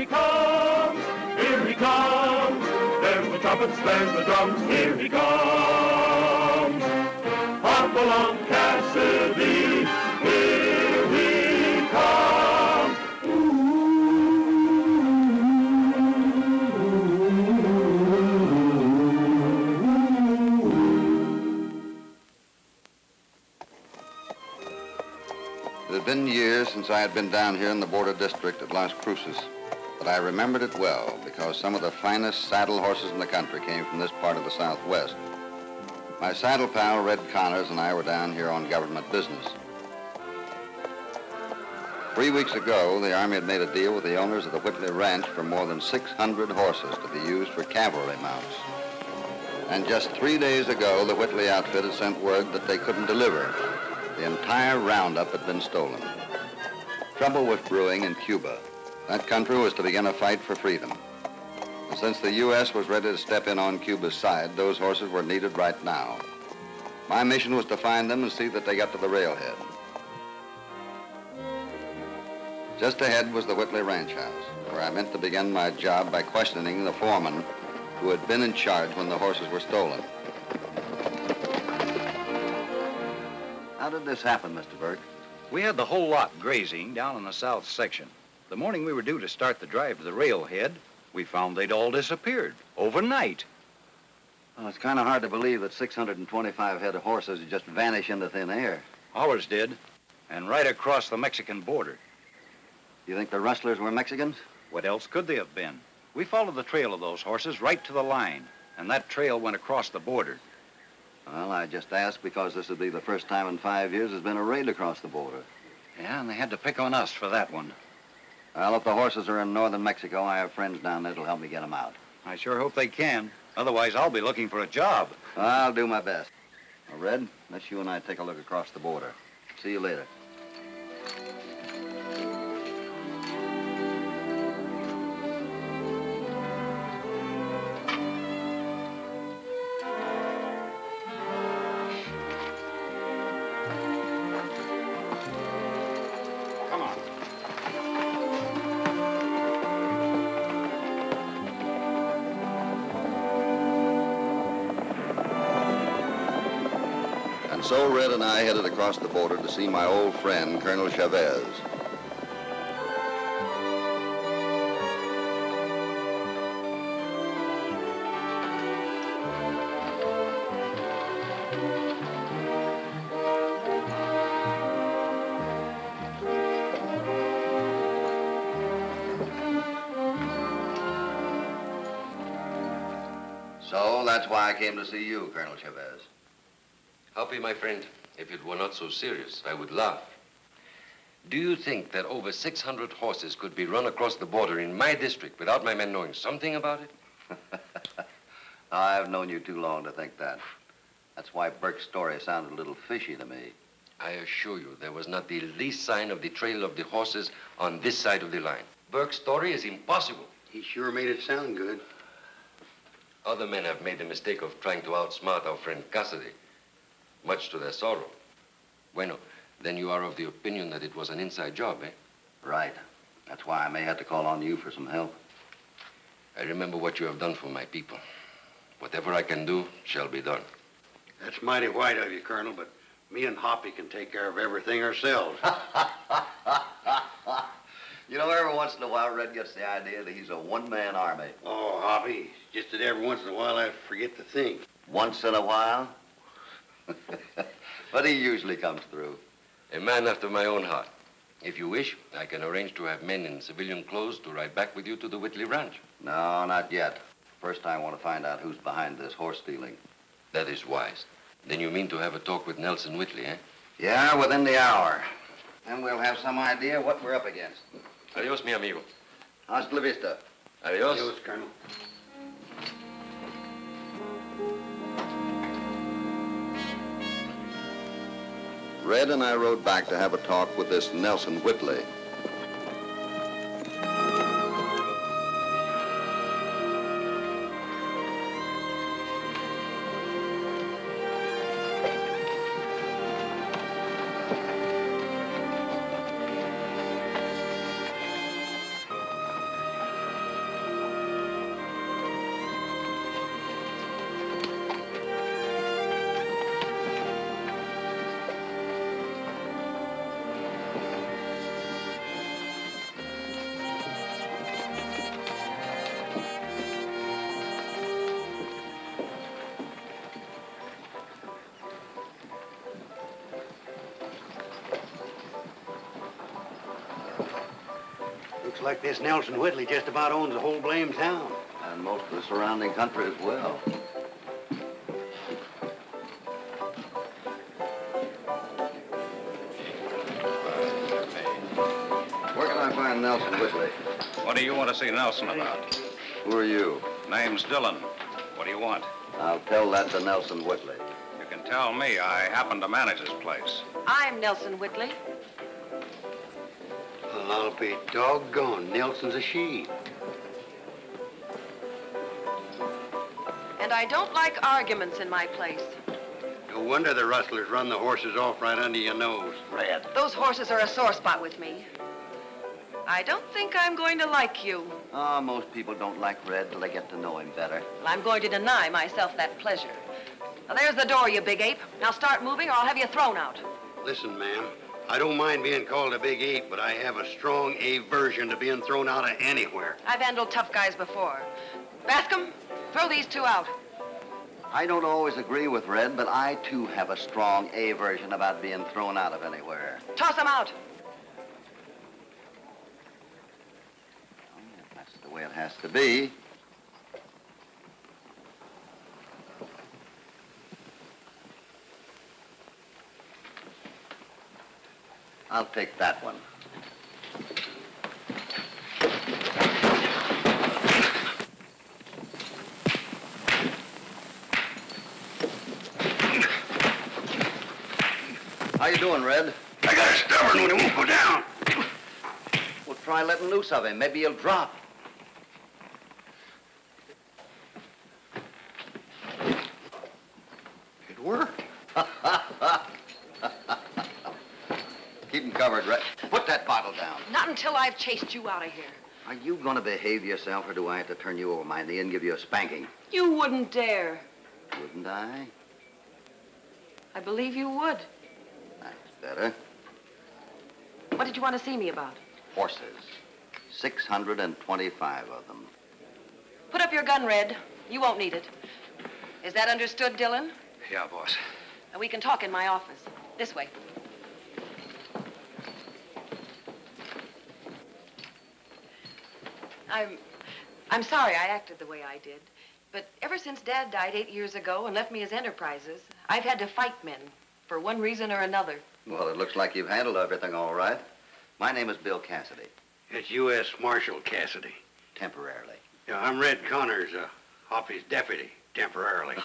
he comes, here he comes. There's the trumpets, there's the drums, here he comes. Hopalong Cassidy, here he comes. It had been years since I had been down here in the border district at Las Cruces, but I remembered it well because some of the finest saddle horses in the country came from this part of the Southwest. My saddle pal, Red Connors, and I were down here on government business. 3 weeks ago, the Army had made a deal with the owners of the Whitley Ranch for more than 600 horses to be used for cavalry mounts. And just 3 days ago, the Whitley outfit had sent word that they couldn't deliver. The entire roundup had been stolen. Trouble was brewing in Cuba. That country was to begin a fight for freedom. And since the U.S. was ready to step in on Cuba's side, those horses were needed right now. My mission was to find them and see that they got to the railhead. Just ahead was the Whitley Ranch House, where I meant to begin my job by questioning the foreman who had been in charge when the horses were stolen. How did this happen, Mr. Burke? We had the whole lot grazing down in the south section. The morning we were due to start the drive to the railhead, we found they'd all disappeared overnight. Well, it's kind of hard to believe that 625 head of horses just vanish into thin air. Ours did, and right across the Mexican border. You think the rustlers were Mexicans? What else could they have been? We followed the trail of those horses right to the line, and that trail went across the border. Well, I just asked because this would be the first time in 5 years there's been a raid across the border. Yeah, and they had to pick on us for that one. Well, if the horses are in northern Mexico, I have friends down there that'll help me get them out. I sure hope they can. Otherwise, I'll be looking for a job. I'll do my best. Well, Red, let's you and I take a look across the border. See you later. So Red and I headed across the border to see my old friend, Colonel Chavez. So that's why I came to see you, Colonel Chavez. Hoppy, my friend, if it were not so serious, I would laugh. Do you think that over 600 horses could be run across the border in my district without my men knowing something about it? I've known you too long to think that. That's why Burke's story sounded a little fishy to me. I assure you, there was not the least sign of the trail of the horses on this side of the line. Burke's story is impossible. He sure made it sound good. Other men have made the mistake of trying to outsmart our friend Cassidy, much to their sorrow. Bueno, then you are of the opinion that it was an inside job, eh? Right. That's why I may have to call on you for some help. I remember what you have done for my people. Whatever I can do shall be done. That's mighty white of you, Colonel, but me and Hoppy can take care of everything ourselves. You know, every once in a while, Red gets the idea that he's a one-man army. Oh, Hoppy, just that every once in a while I forget to think. Once in a while? But he usually comes through. A man after my own heart. If you wish, I can arrange to have men in civilian clothes to ride back with you to the Whitley Ranch. No, not yet. First, I want to find out who's behind this horse stealing. That is wise. Then you mean to have a talk with Nelson Whitley, eh? Yeah, within the hour. Then we'll have some idea what we're up against. Adios, mi amigo. Hasta la vista. Adios. Adios, Colonel. Red and I rode back to have a talk with this Nelson Whitley. Looks like this Nelson Whitley just about owns the whole blame town. And most of the surrounding country as well. Where can I find Nelson Whitley? What do you want to see Nelson about? Who are you? Name's Dillon. What do you want? I'll tell that to Nelson Whitley. You can tell me. I happen to manage his place. I'm Nelson Whitley. Well, I'll be doggone. Nelson's a she. And I don't like arguments in my place. No wonder the rustlers run the horses off right under your nose. Red. Those horses are a sore spot with me. I don't think I'm going to like you. Oh, most people don't like Red till they get to know him better. Well, I'm going to deny myself that pleasure. Now, there's the door, you big ape. Now start moving or I'll have you thrown out. Listen, ma'am, I don't mind being called a big ape, but I have a strong aversion to being thrown out of anywhere. I've handled tough guys before. Bascom, throw these two out. I don't always agree with Red, but I, too, have a strong aversion about being thrown out of anywhere. Toss them out. That's the way it has to be. I'll take that one. How you doing, Red? I got a stubborn one. It won't go down. Well, try letting loose of him. Maybe he'll drop. It worked. Keep him covered, Red. Put that bottle down. Not until I've chased you out of here. Are you going to behave yourself, or do I have to turn you over my knee and give you a spanking? You wouldn't dare. Wouldn't I? I believe you would. That's better. What did you want to see me about? Horses. 625 of them. Put up your gun, Red. You won't need it. Is that understood, Dillon? Yeah, boss. And we can talk in my office. This way. I'm sorry I acted the way I did. But ever since Dad died 8 years ago and left me his enterprises, I've had to fight men for one reason or another. Well, it looks like you've handled everything all right. My name is Bill Cassidy. It's U.S. Marshal Cassidy. Temporarily. Yeah, I'm Red Connors, Hoppy's deputy, temporarily.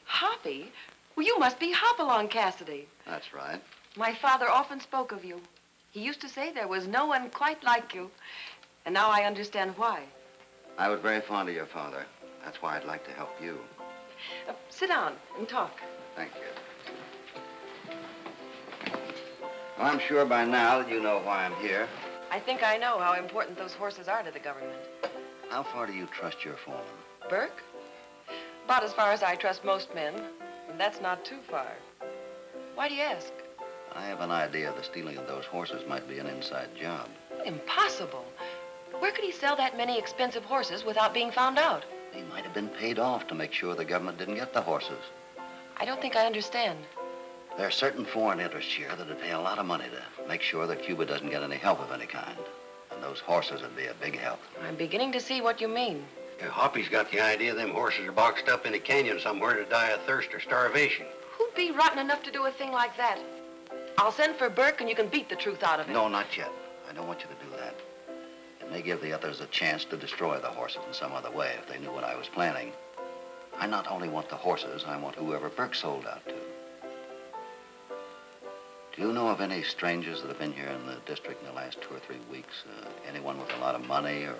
Hoppy? Well, you must be Hopalong Cassidy. That's right. My father often spoke of you. He used to say there was no one quite like you. And now I understand why. I was very fond of your father. That's why I'd like to help you. Sit down and talk. Thank you. Well, I'm sure by now that you know why I'm here. I think I know how important those horses are to the government. How far do you trust your foreman? Burke? About as far as I trust most men. And that's not too far. Why do you ask? I have an idea the stealing of those horses might be an inside job. Impossible. Where could he sell that many expensive horses without being found out? He might have been paid off to make sure the government didn't get the horses. I don't think I understand. There are certain foreign interests here that would pay a lot of money to make sure that Cuba doesn't get any help of any kind. And those horses would be a big help. I'm beginning to see what you mean. Yeah, Hoppy's got the idea them horses are boxed up in a canyon somewhere to die of thirst or starvation. Who'd be rotten enough to do a thing like that? I'll send for Burke and you can beat the truth out of him. No, not yet. I don't want you to do that. It may give the others a chance to destroy the horses in some other way if they knew what I was planning. I not only want the horses, I want whoever Burke sold out to. Do you know of any strangers that have been here in the district in the last 2 or 3 weeks? Anyone with a lot of money or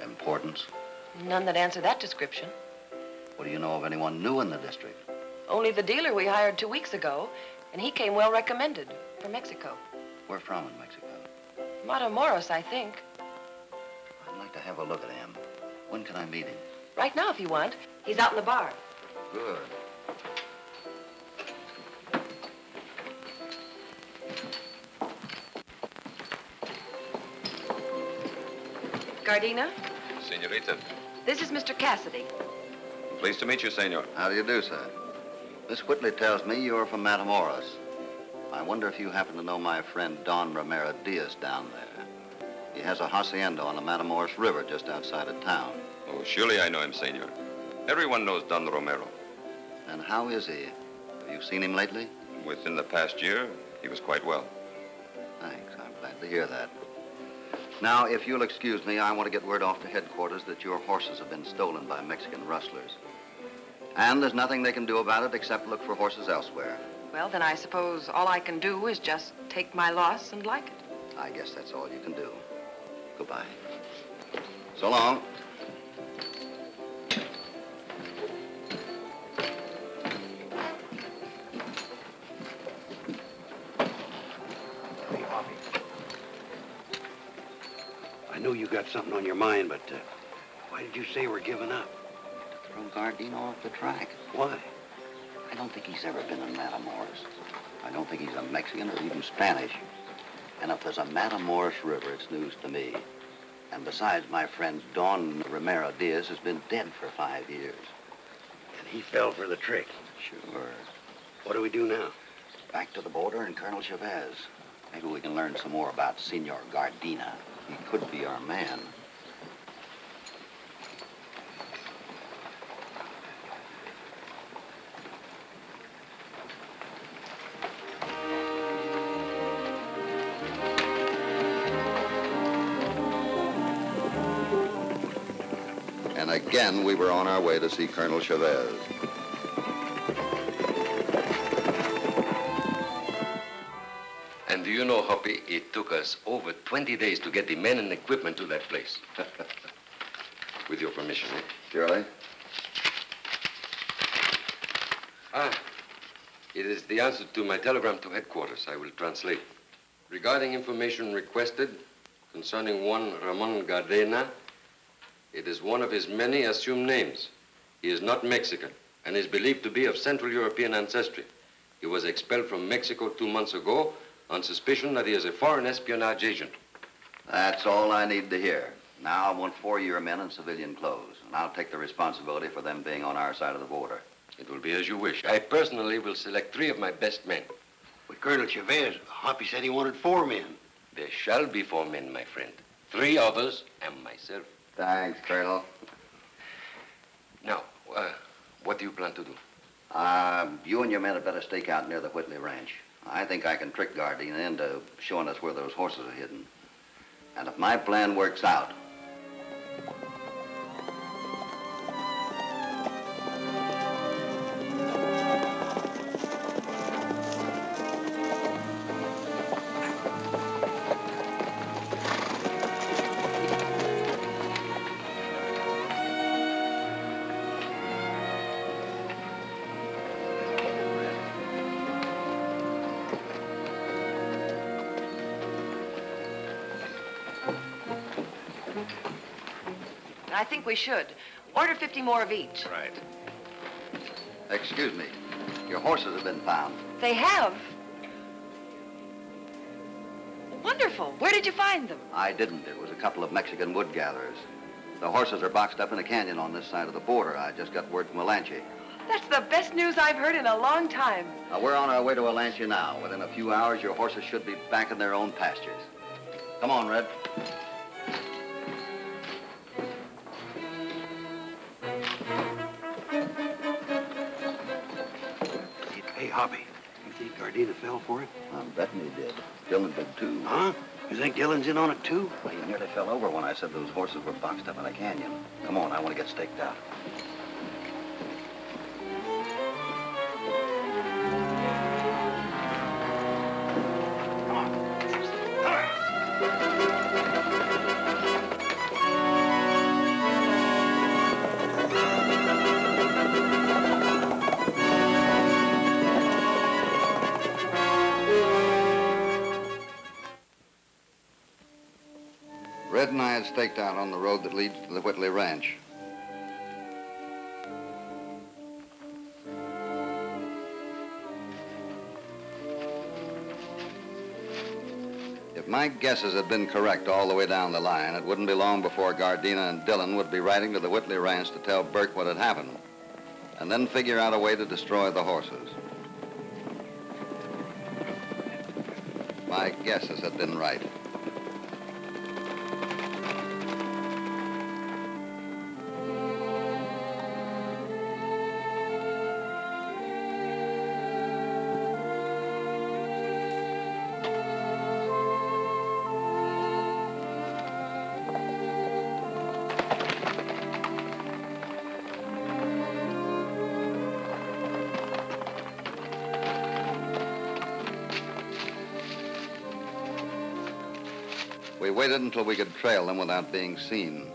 importance? None that answer that description. What do you know of anyone new in the district? Only the dealer we hired 2 weeks ago, and he came well recommended from Mexico. Where from in Mexico? Matamoros, I think. I'd like to have a look at him. When can I meet him? Right now, if you want. He's out in the bar. Good. Gardena, Senorita, this is Mr. Cassidy. pleased to meet you, senor. How do you do, sir? Miss Whitley tells me you're from Matamoros. I wonder if you happen to know my friend Don Romero Diaz down there. He has a hacienda on the Matamoros River just outside of town. Oh, surely I know him, senor. Everyone knows Don Romero. And how is he? Have you seen him lately? Within the past year, he was quite well. Thanks. I'm glad to hear that. Now, if you'll excuse me, I want to get word off to headquarters that your horses have been stolen by Mexican rustlers. And there's nothing they can do about it except look for horses elsewhere. Well, then I suppose all I can do is just take my loss and like it. I guess that's all you can do. Goodbye. So long. Hey, Hoppy. I know you got something on your mind, but why did you say we're giving up? To throw Grjngo off the track. Why? I don't think he's ever been in Matamoros. I don't think he's a Mexican or even Spanish. And if there's a Matamoros River, it's news to me. And besides, my friend Don Romero Diaz has been dead for 5 years. And he fell for the trick. Sure. What do we do now? Back to the border and Colonel Chavez. Maybe we can learn some more about Senor Gardena. He could be our man. And again, we were on our way to see Colonel Chavez. And do you know, Hoppy, it took us over 20 days to get the men and equipment to that place. With your permission, eh? Surely. It is the answer to my telegram to headquarters. I will translate. Regarding information requested concerning one Ramon Gardena, it is one of his many assumed names. He is not Mexican and is believed to be of Central European ancestry. He was expelled from Mexico 2 months ago on suspicion that he is a foreign espionage agent. That's all I need to hear. Now I want 4 of your men in civilian clothes, and I'll take the responsibility for them being on our side of the border. It will be as you wish. I personally will select 3 of my best men. With Colonel Chavez, Hoppy said he wanted 4 men. There shall be 4 men, my friend. 3 others and myself. Thanks, Colonel. Now, what do you plan to do? You and your men had better stake out near the Whitley Ranch. I think I can trick Gardena into showing us where those horses are hidden. And if my plan works out, I think we should. Order 50 more of each. Right. excuse me, your horses have been found. They have? Wonderful. Where did you find them? I didn't. It was a couple of Mexican wood gatherers. The horses are boxed up in a canyon on this side of the border. I just got word from Alanchi. That's the best news I've heard in a long time. Now, we're on our way to Alanchi now. Within a few hours, your horses should be back in their own pastures. Come on, Red. Hey, Hoppy, you think Gardena fell for it? I'm betting he did. Dillon did, too. Huh? You think Dillon's in on it, too? Well, he nearly fell over when I said those horses were boxed up in a canyon. Come on, I want to get staked out. Red and I had staked out on the road that leads to the Whitley Ranch. If my guesses had been correct all the way down the line, it wouldn't be long before Gardena and Dillon would be riding to the Whitley Ranch to tell Burke what had happened, and then figure out a way to destroy the horses. My guesses had been right. We waited until we could trail them without being seen.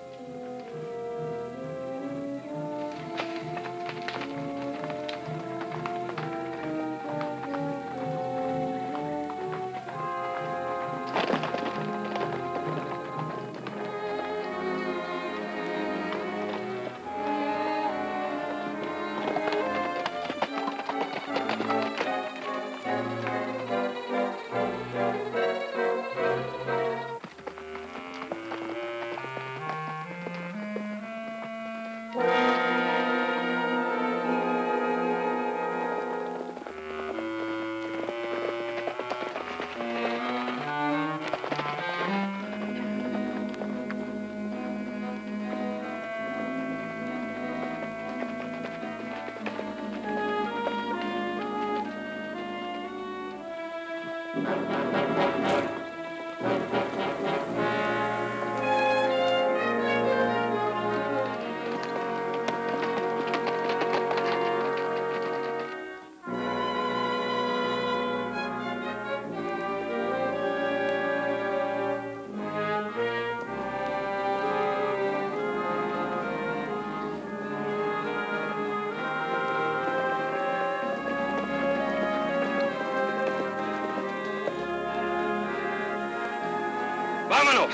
Vámonos.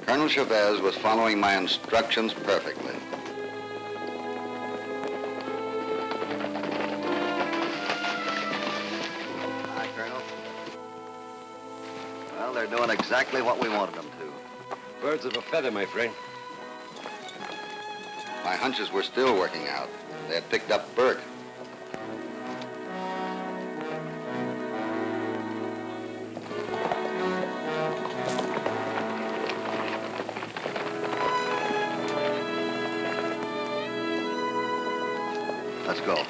Colonel Chavez was following my instructions perfectly. Hi, Colonel. Well, they're doing exactly what we wanted them to. Birds of a feather, my friend. My hunches were still working out. They had picked up Burke. Let's go.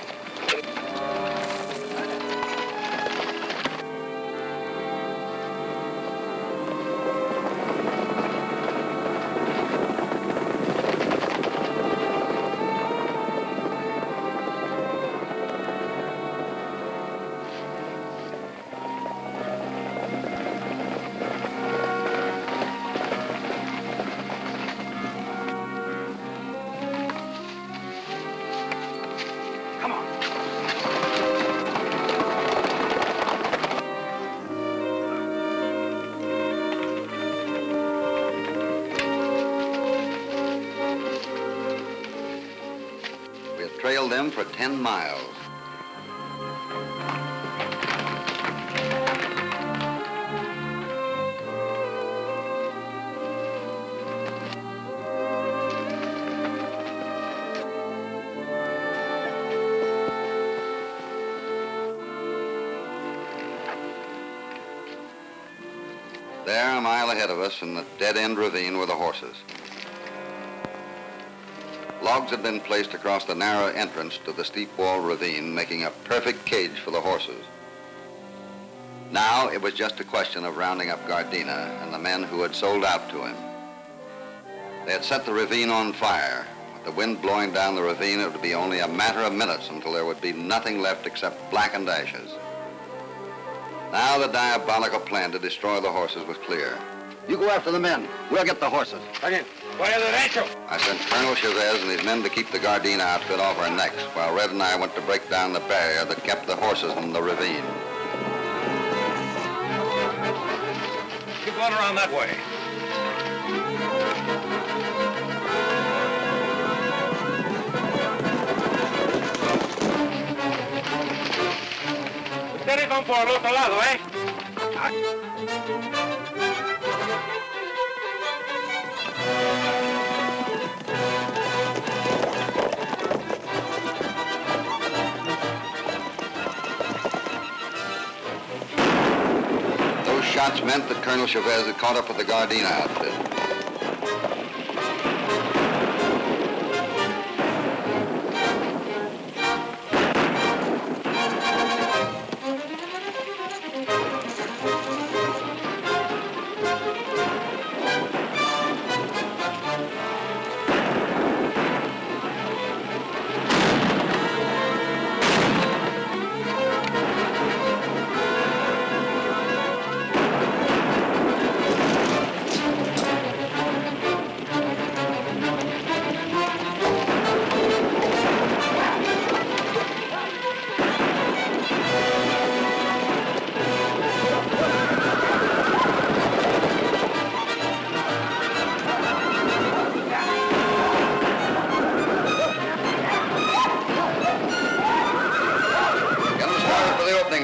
Trailed them for 10 miles. There, a mile ahead of us, in the dead-end ravine, were the horses. Logs had been placed across the narrow entrance to the steep wall ravine, making a perfect cage for the horses. Now it was just a question of rounding up Gardena and the men who had sold out to him. They had set the ravine on fire. With the wind blowing down the ravine, it would be only a matter of minutes until there would be nothing left except blackened ashes. Now the diabolical plan to destroy the horses was clear. You go after the men. We'll get the horses. Again. Vaya derecho. I sent Colonel Chavez and his men to keep the Gardena outfit off our necks, while Red and I went to break down the barrier that kept the horses in the ravine. Keep going around that way. Ustedes van por el otro lado, ¿eh? Those shots meant that Colonel Chavez had caught up with the Gardena outfit.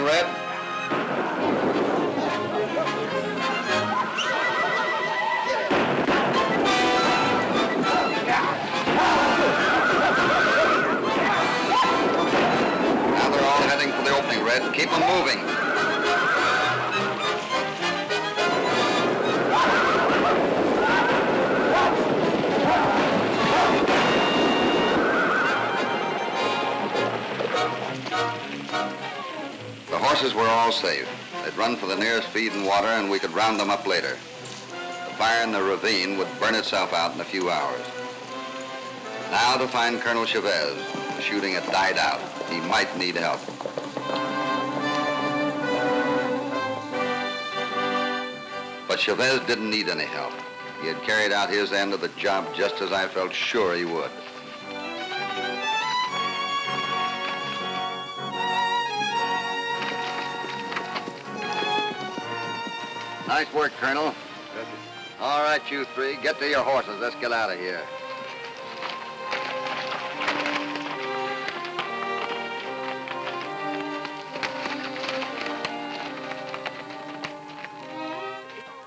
Red. Now they're all heading for the opening, Red. Keep them moving. The horses were all safe. They'd run for the nearest feed and water, and we could round them up later. The fire in the ravine would burn itself out in a few hours. Now to find Colonel Chavez. The shooting had died out. He might need help. But Chavez didn't need any help. He had carried out his end of the job just as I felt sure he would. Nice work, Colonel. All right, you three, get to your horses. Let's get out of here.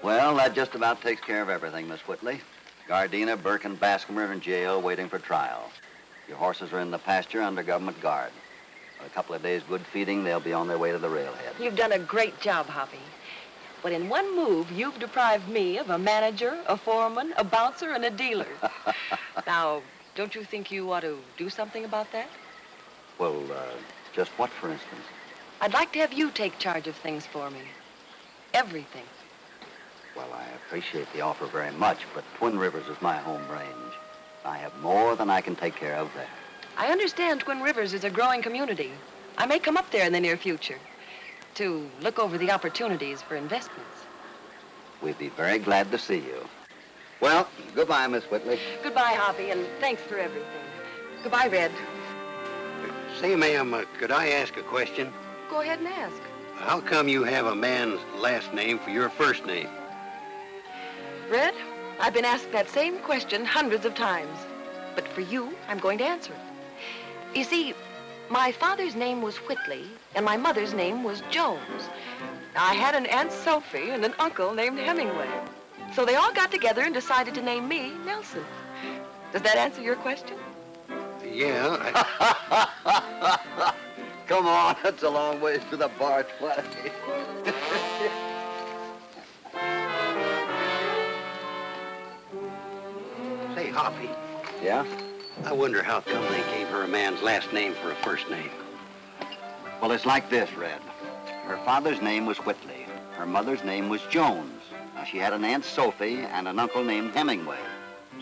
Well, that just about takes care of everything, Miss Whitley. Gardena, Burke, and Bascomer are in jail waiting for trial. Your horses are in the pasture under government guard. For a couple of days' good feeding, they'll be on their way to the railhead. You've done a great job, Hoppy. But in one move, you've deprived me of a manager, a foreman, a bouncer, and a dealer. Now, don't you think you ought to do something about that? Well, just what, for instance? I'd like to have you take charge of things for me. Everything. Well, I appreciate the offer very much, but Twin Rivers is my home range. I have more than I can take care of there. I understand Twin Rivers is a growing community. I may come up there in the near future to look over the opportunities for investments. We'd be very glad to see you. Well, goodbye, Miss Whitley. Goodbye, Hoppy, and thanks for everything. Goodbye, Red. Say, ma'am, could I ask a question? Go ahead and ask. How come you have a man's last name for your first name? Red, I've been asked that same question hundreds of times. But for you, I'm going to answer it. You see, my father's name was Whitley, and my mother's name was Jones. Now, I had an Aunt Sophie and an uncle named Hemingway. So they all got together and decided to name me Nelson. Does that answer your question? Yeah. Come on, that's a long ways to the bar, Twilight. Say, Hoppy. Yeah? I wonder how come they gave her a man's last name for a first name. Well, it's like this, Red. Her father's name was Whitley. Her mother's name was Jones. Now, she had an Aunt Sophie and an uncle named Hemingway.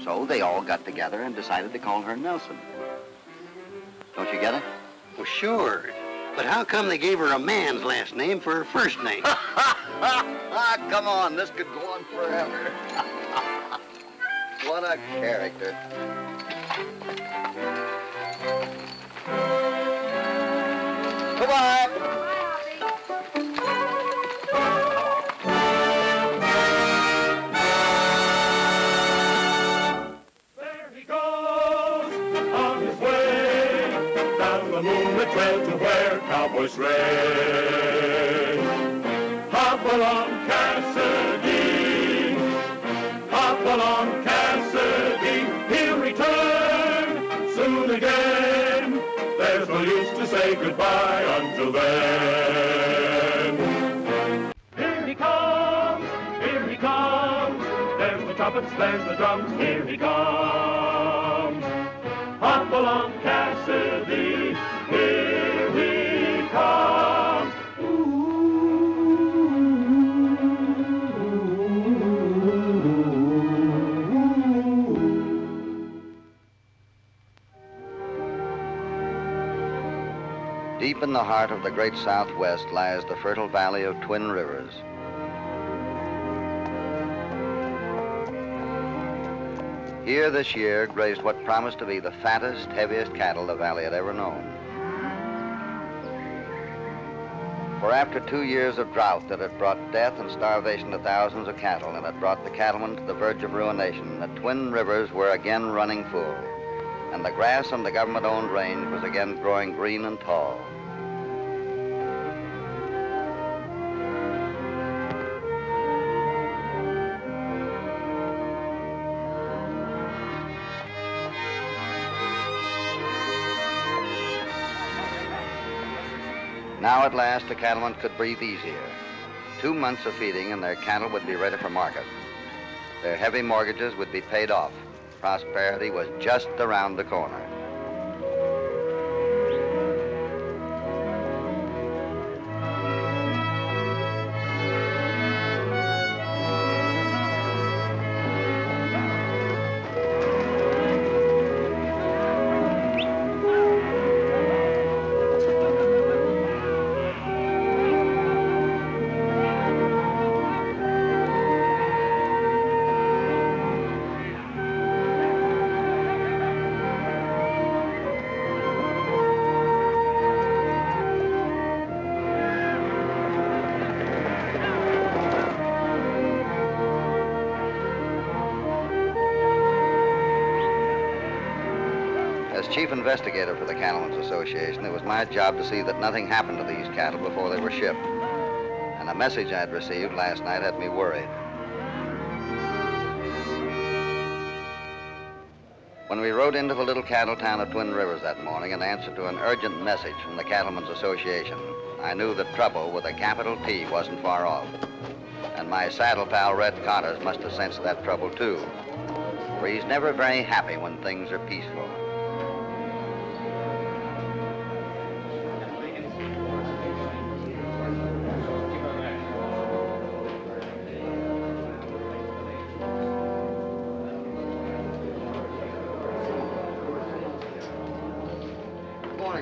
So they all got together and decided to call her Nelson. Don't you get it? Well, sure. But how come they gave her a man's last name for her first name? Come on, this could go on forever. What a character. Goodbye. There he goes on his way down the moonlit trail to where cowboys race. Hopalong Cassidy, Hopalong Cassidy, he'll return soon again. There's no use to say goodbye until then. Here he comes, here he comes. There's the trumpets, there's the drums, here he comes. Hopalong Cassidy, here he comes. Deep in the heart of the great Southwest lies the fertile valley of Twin Rivers. Here this year grazed what promised to be the fattest, heaviest cattle the valley had ever known. For after 2 years of drought that had brought death and starvation to thousands of cattle and had brought the cattlemen to the verge of ruination, the Twin Rivers were again running full, and the grass on the government-owned range was again growing green and tall. Now at last the cattlemen could breathe easier. 2 months of feeding and their cattle would be ready for market. Their heavy mortgages would be paid off. Prosperity was just around the corner. As chief investigator for the Cattlemen's Association, it was my job to see that nothing happened to these cattle before they were shipped. And a message I'd received last night had me worried. When we rode into the little cattle town of Twin Rivers that morning in answer to an urgent message from the Cattlemen's Association, I knew that trouble with a capital T wasn't far off. And my saddle pal, Red Connors, must have sensed that trouble too. For he's never very happy when things are peaceful.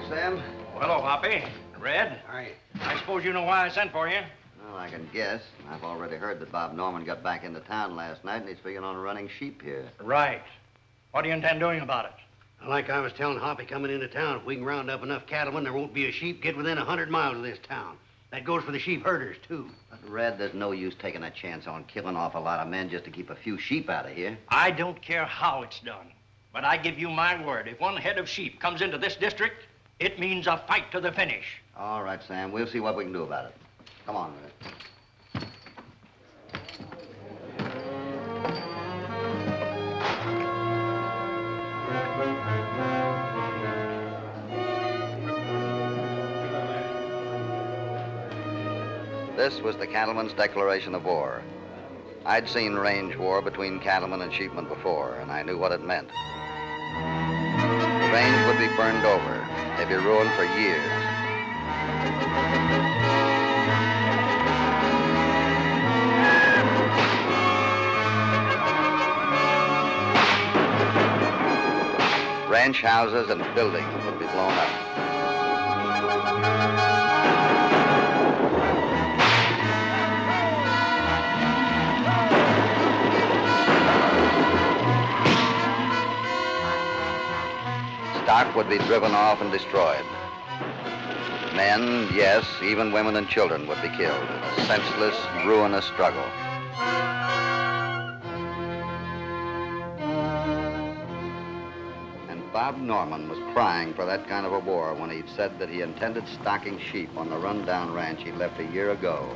Sam. Hello, Hoppy. Red. Hi. I suppose you know why I sent for you? Well, I can guess. I've already heard that Bob Norman got back into town last night and he's figuring on running sheep here. Right. What do you intend doing about it? Like I was telling Hoppy coming into town, if we can round up enough cattlemen, there won't be a sheep get within 100 miles of this town. That goes for the sheep herders, too. But, Red, there's no use taking a chance on killing off a lot of men just to keep a few sheep out of here. I don't care how it's done, but I give you my word, if one head of sheep comes into this district, it means a fight to the finish. All right, Sam. We'll see what we can do about it. Come on, Red. This was the cattleman's declaration of war. I'd seen range war between cattlemen and sheepmen before, and I knew what it meant. The range would be burned over. They'd be ruined for years. Ranch houses and buildings would be blown up. Stock would be driven off and destroyed. Men, yes, even women and children would be killed in a senseless, ruinous struggle. And Bob Norman was crying for that kind of a war when he'd said that he intended stocking sheep on the rundown ranch he'd left a year ago.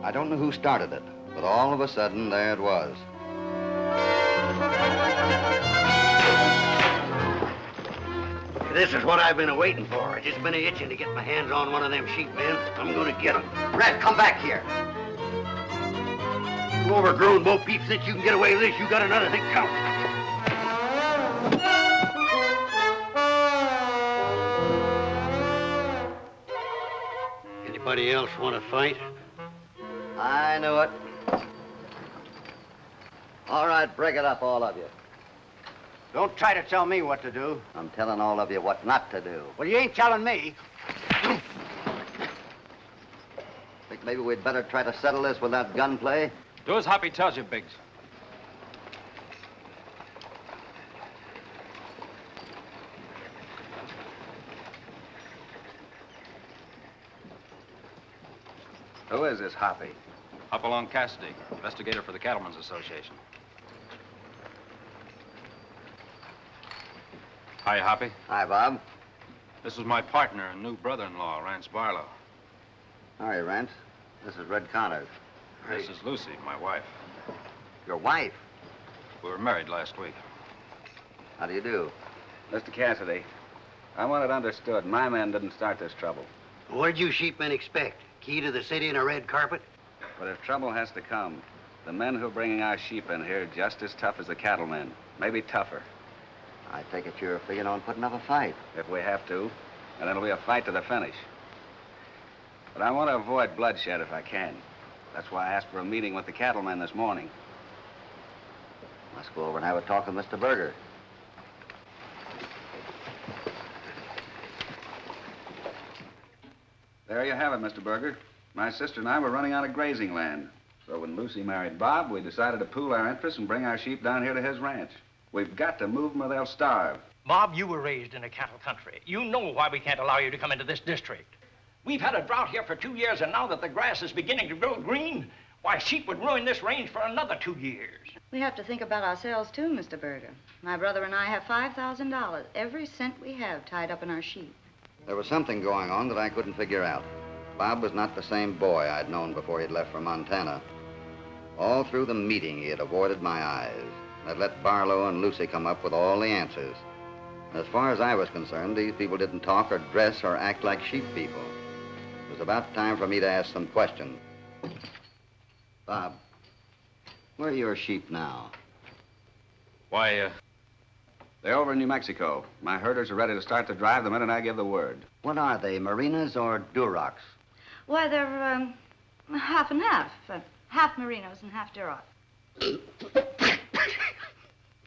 I don't know who started it, but all of a sudden, there it was. This is what I've been waiting for. I've just been itching to get my hands on one of them sheep men. I'm gonna get them. Red, come back here. You overgrown Bo Peep, since you can get away with this, you got another thing coming. Anybody else want to fight? I knew it. All right, break it up, all of you. Don't try to tell me what to do. I'm telling all of you what not to do. Well, you ain't telling me. Think maybe we'd better try to settle this without gunplay? Do as Hoppy tells you, Biggs. Who is this Hoppy? Hopalong Cassidy, investigator for the Cattlemen's Association. Hi, Hoppy. Hi, Bob. This is my partner and new brother-in-law, Rance Barlow. Hi, Rance. This is Red Connors. This is Lucy, my wife. Your wife? We were married last week. How do you do? Mr. Cassidy, I want it understood. My men didn't start this trouble. What'd you sheepmen expect? Key to the city and a red carpet? But if trouble has to come, the men who are bringing our sheep in here are just as tough as the cattlemen. Maybe tougher, I take it you're figuring on putting up a fight. if we have to. And it'll be a fight to the finish. But I want to avoid bloodshed if I can. That's why I asked for a meeting with the cattlemen this morning. Let's go over and have a talk with Mr. Berger. There you have it, Mr. Berger. My sister and I were running out of grazing land. So when Lucy married Bob, we decided to pool our interests and bring our sheep down here to his ranch. We've got to move them or they'll starve. Bob, you were raised in a cattle country. You know why we can't allow you to come into this district. We've had a drought here for 2 years, and now that the grass is beginning to grow green, why, sheep would ruin this range for another 2 years. We have to think about ourselves, too, Mr. Berger. My brother and I have $5,000, every cent we have, tied up in our sheep. There was something going on that I couldn't figure out. Bob was not the same boy I'd known before he'd left for Montana. All through the meeting, he had avoided my eyes. I'd let Barlow and Lucy come up with all the answers. As far as I was concerned, these people didn't talk or dress or act like sheep people. It was about time for me to ask some questions. Bob, where are your sheep now? Why, They're over in New Mexico. My herders are ready to start the drive the minute I give the word. What are they, Marinas or Durocs? Why, they're half and half. Half Merinos and half Duroc.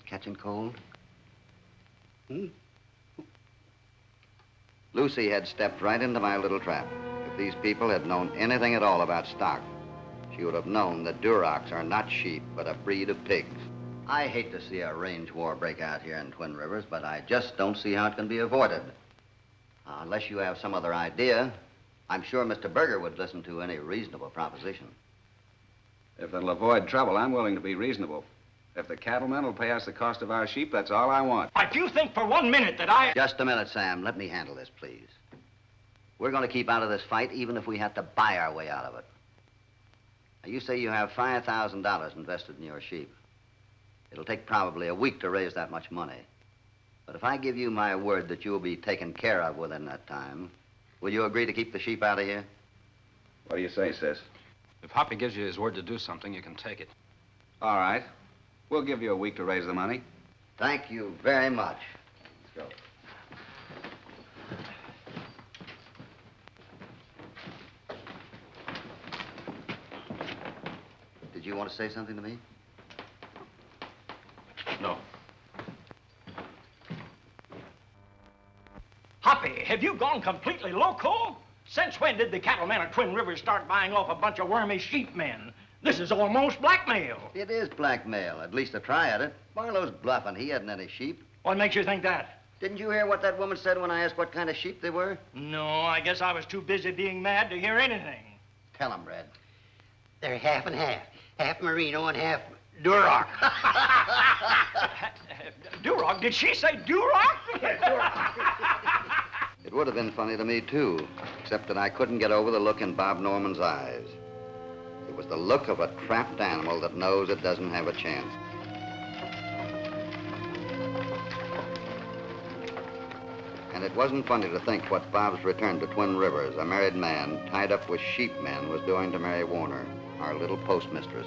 Catching cold? Lucy had stepped right into my little trap. If these people had known anything at all about stock, she would have known that Durocs are not sheep, but a breed of pigs. I hate to see a range war break out here in Twin Rivers, but I just don't see how it can be avoided. Unless you have some other idea, I'm sure Mr. Berger would listen to any reasonable proposition. If it'll avoid trouble, I'm willing to be reasonable. If the cattlemen will pay us the cost of our sheep, that's all I want. If you think for 1 minute that I... Just a minute, Sam. Let me handle this, please. We're going to keep out of this fight, even if we have to buy our way out of it. Now, you say you have $5,000 invested in your sheep. It'll take probably a week to raise that much money. But if I give you my word that you'll be taken care of within that time, will you agree to keep the sheep out of here? What do you say, sis? if Hoppy gives you his word to do something, you can take it. All right. We'll give you a week to raise the money. Thank you very much. Let's go. Did you want to say something to me? No. Hoppy, have you gone completely loco? Since when did the cattlemen of Twin Rivers start buying off a bunch of wormy sheepmen? This is almost blackmail. It is blackmail, at least a try at it. Barlow's bluffing. He hadn't any sheep. What makes you think that? Didn't you hear what that woman said when I asked what kind of sheep they were? No, I guess I was too busy being mad to hear anything. Tell him, Red. They're half and half. Half Merino and half Duroc. Duroc? Did she say Duroc? It would have been funny to me, too, except that I couldn't get over the look in Bob Norman's eyes. It was the look of a trapped animal that knows it doesn't have a chance. And it wasn't funny to think what Bob's return to Twin Rivers, a married man tied up with sheepmen, was doing to Mary Warner, our little postmistress.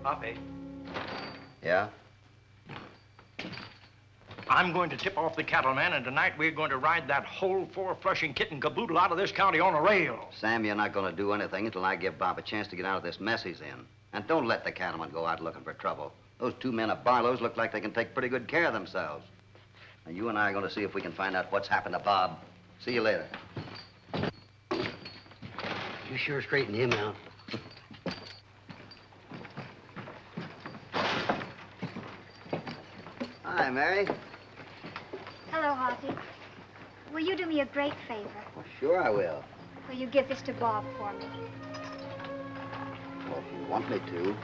Hoppy. Yeah? I'm going to tip off the cattleman, and tonight we're going to ride that whole four-flushing kitten caboodle out of this county on a rail. Sam, you're not going to do anything until I give Bob a chance to get out of this mess he's in. And don't let the cattleman go out looking for trouble. Those two men of Barlow's look like they can take pretty good care of themselves. And you and I are going to see if we can find out what's happened to Bob. See you later. You sure straightened him out. Hi, Mary. Hello, Hoppy. Will you do me a great favor? Well, sure I will. Will you give this to Bob for me? Well, if you want me to.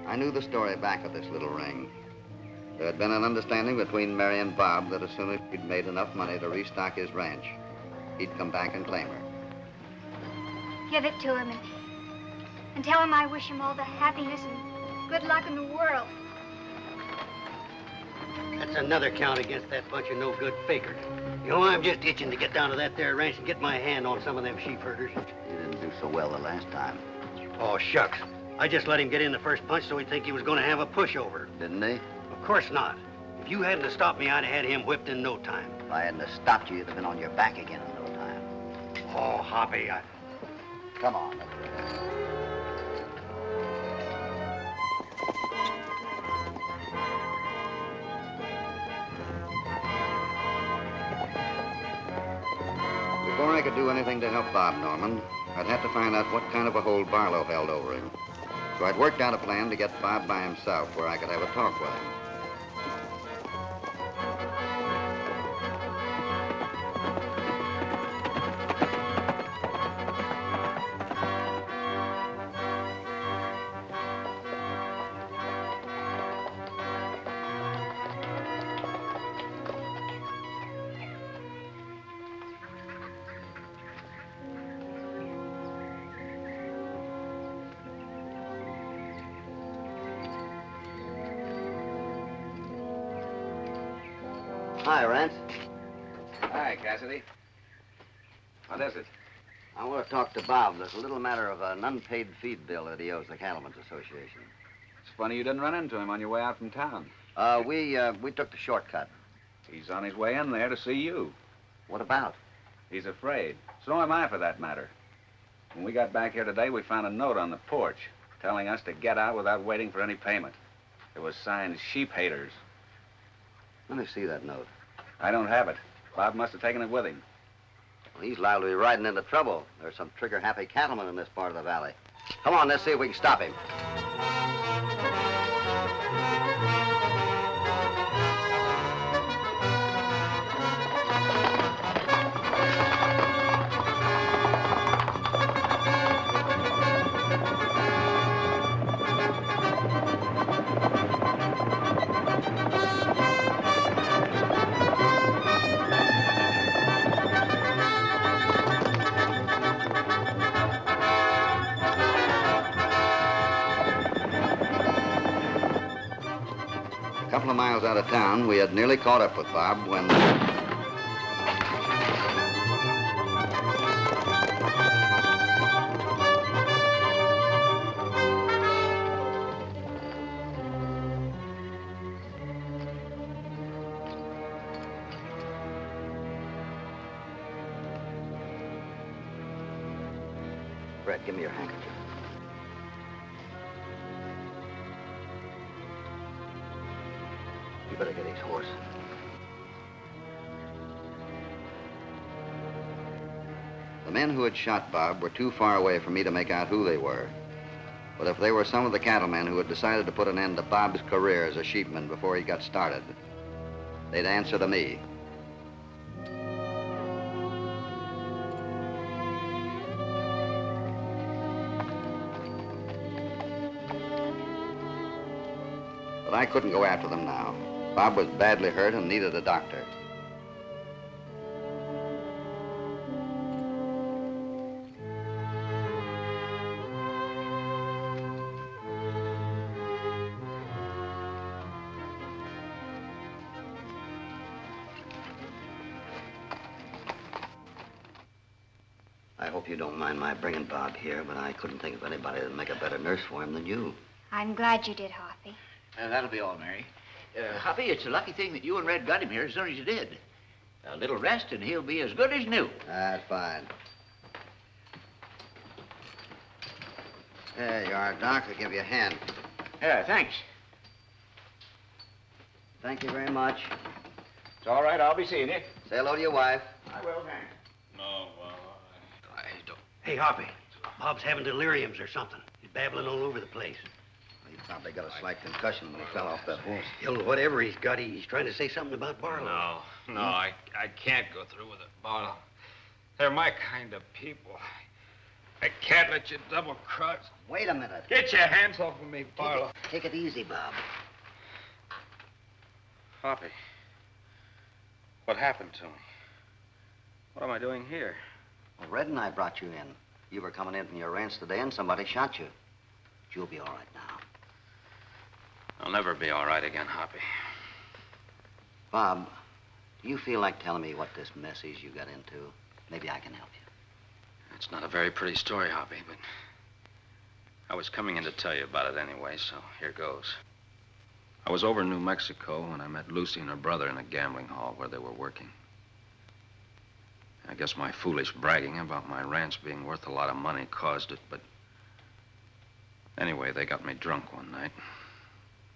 I knew the story back of this little ring. There had been an understanding between Mary and Bob that as soon as he'd made enough money to restock his ranch, he'd come back and claim her. Give it to him and tell him I wish him all the happiness and good luck in the world. That's another count against that bunch of no-good fakers. You know, I'm just itching to get down to that there ranch and get my hand on some of them sheep herders. You didn't do so well the last time. Oh, shucks. I just let him get in the first punch so he'd think he was going to have a pushover. Didn't he? Of course not. If you hadn't have stopped me, I'd have had him whipped in no time. If I hadn't have stopped you, you'd have been on your back again in no time. Oh, Hoppy, Come on. Before I could do anything to help Bob Norman, I'd have to find out what kind of a hold Barlow held over him. So I'd worked out a plan to get Bob by himself where I could have a talk with him. Hi, Rance. Hi, Cassidy. What is it? I want to talk to Bob. There's a little matter of an unpaid feed bill that he owes the Cattlemen's Association. It's funny you didn't run into him on your way out from town. We took the shortcut. He's on his way in there to see you. What about? He's afraid. So am I, for that matter. When we got back here today, we found a note on the porch telling us to get out without waiting for any payment. It was signed Sheep Haters. Let me see that note. I don't have it. Bob must have taken it with him. Well, he's liable to be riding into trouble. There's some trigger-happy cattlemen in this part of the valley. Come on, let's see if we can stop him. A couple of miles out of town, we had nearly caught up with Bob when... Brett, give me your handkerchief. You better get his horse. The men who had shot Bob were too far away for me to make out who they were. But if they were some of the cattlemen who had decided to put an end to Bob's career as a sheepman before he got started, they'd answer to me. But I couldn't go after them now. Bob was badly hurt and needed a doctor. I hope you don't mind my bringing Bob here, but I couldn't think of anybody that'd make a better nurse for him than you. I'm glad you did, Hoppy. That'll be all, Mary. Hoppy, it's a lucky thing that you and Red got him here as soon as you did. A little rest and he'll be as good as new. That's fine. There you are, Doc. I'll give you a hand. Thanks. Thank you very much. It's all right. I'll be seeing you. Say hello to your wife. I will, thanks. No, I don't. Hey, Hoppy, Bob's having deliriums or something. He's babbling all over the place. He probably got a slight concussion when he fell off that horse. Hell, whatever he's got, he's trying to say something about Barlow. No, I can't go through with it, Barlow. They're my kind of people. I can't let you double-cross. Wait a minute. Get your hands off of me, Barlow. Take it easy, Bob. Hoppy, what happened to me? What am I doing here? Well, Red and I brought you in. You were coming in from your ranch today and somebody shot you. But you'll be all right now. I'll never be all right again, Hoppy. Bob, do you feel like telling me what this mess is you got into? Maybe I can help you. It's not a very pretty story, Hoppy, but I was coming in to tell you about it anyway, so here goes. I was over in New Mexico when I met Lucy and her brother in a gambling hall where they were working. I guess my foolish bragging about my ranch being worth a lot of money caused it, but anyway, they got me drunk one night.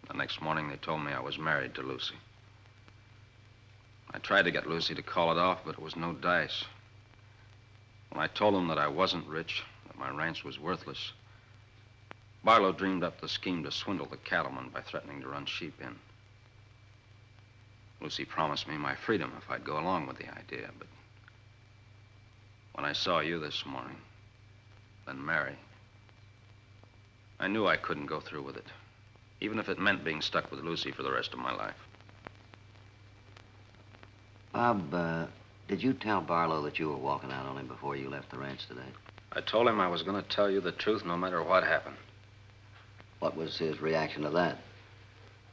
The next morning, they told me I was married to Lucy. I tried to get Lucy to call it off, but it was no dice. When I told them that I wasn't rich, that my ranch was worthless, Barlow dreamed up the scheme to swindle the cattlemen by threatening to run sheep in. Lucy promised me my freedom if I'd go along with the idea, but when I saw you this morning, then Mary, I knew I couldn't go through with it, even if it meant being stuck with Lucy for the rest of my life. Bob, did you tell Barlow that you were walking out on him before you left the ranch today? I told him I was going to tell you the truth no matter what happened. What was his reaction to that?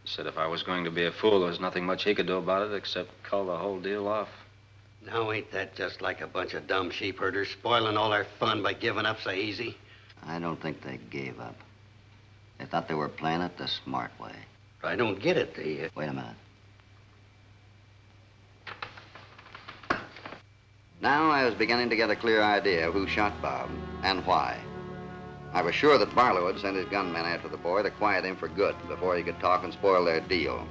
He said if I was going to be a fool, there was nothing much he could do about it except call the whole deal off. Now, ain't that just like a bunch of dumb sheep herders spoiling all their fun by giving up so easy? I don't think they gave up. They thought they were playing it the smart way. I don't get it. Wait a minute. Now I was beginning to get a clear idea of who shot Bob and why. I was sure that Barlow had sent his gunmen after the boy to quiet him for good before he could talk and spoil their deal.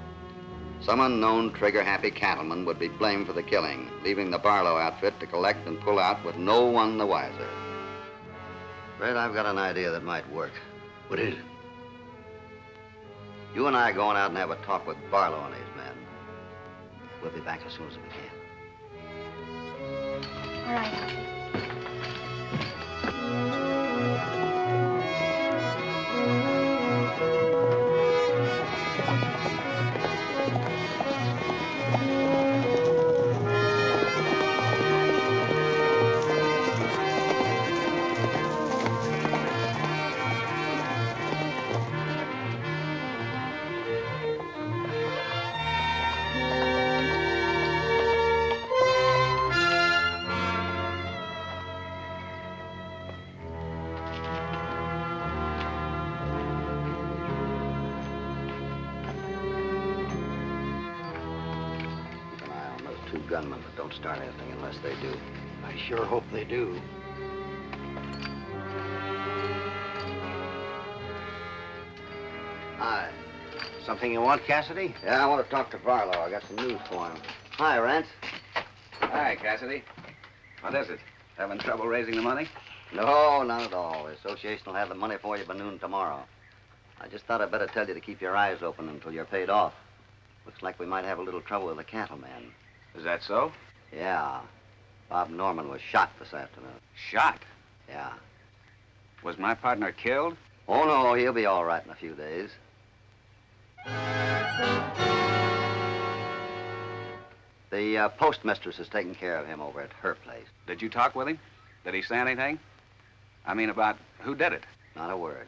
Some unknown trigger-happy cattleman would be blamed for the killing, leaving the Barlow outfit to collect and pull out with no one the wiser. Red, I've got an idea that might work. What is it? You and I are going out and have a talk with Barlow and his men. We'll be back as soon as we can. All right, Hoppy. Gunmen, but don't start anything unless they do. I sure hope they do. Hi. Something you want, Cassidy? Yeah, I want to talk to Barlow. I got some news for him. Hi, Rance. Hi, Cassidy. What is it? Having trouble raising the money? No, not at all. The association will have the money for you by noon tomorrow. I just thought I'd better tell you to keep your eyes open until you're paid off. Looks like we might have a little trouble with the cattleman. Is that so? Yeah. Bob Norman was shot this afternoon. Shot? Yeah. Was my partner killed? Oh, no, he'll be all right in a few days. The postmistress is taking care of him over at her place. Did you talk with him? Did he say anything? I mean, about who did it? Not a word.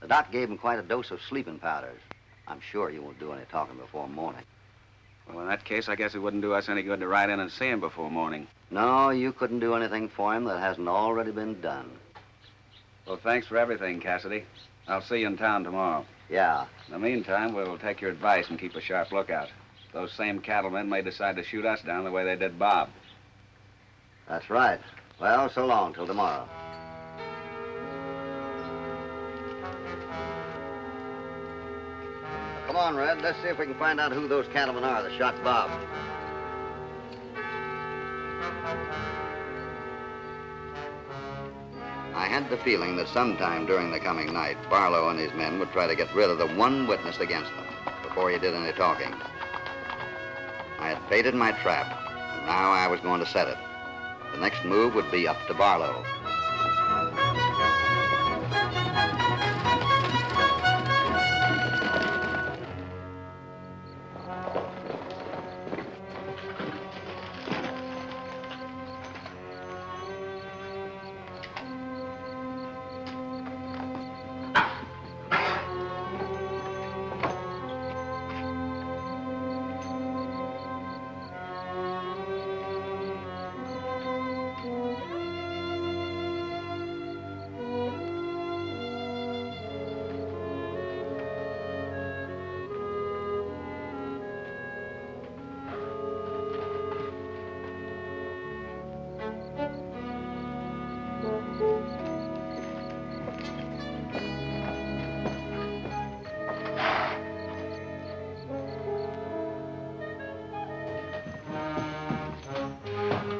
The doc gave him quite a dose of sleeping powders. I'm sure you won't do any talking before morning. Well, in that case, I guess it wouldn't do us any good to ride in and see him before morning. No, you couldn't do anything for him that hasn't already been done. Well, thanks for everything, Cassidy. I'll see you in town tomorrow. Yeah. In the meantime, we'll take your advice and keep a sharp lookout. Those same cattlemen may decide to shoot us down the way they did Bob. That's right. Well, so long till tomorrow. Come on, Red. Let's see if we can find out who those cattlemen are that shot Bob. I had the feeling that sometime during the coming night, Barlow and his men would try to get rid of the one witness against them before he did any talking. I had baited my trap, and now I was going to set it. The next move would be up to Barlow.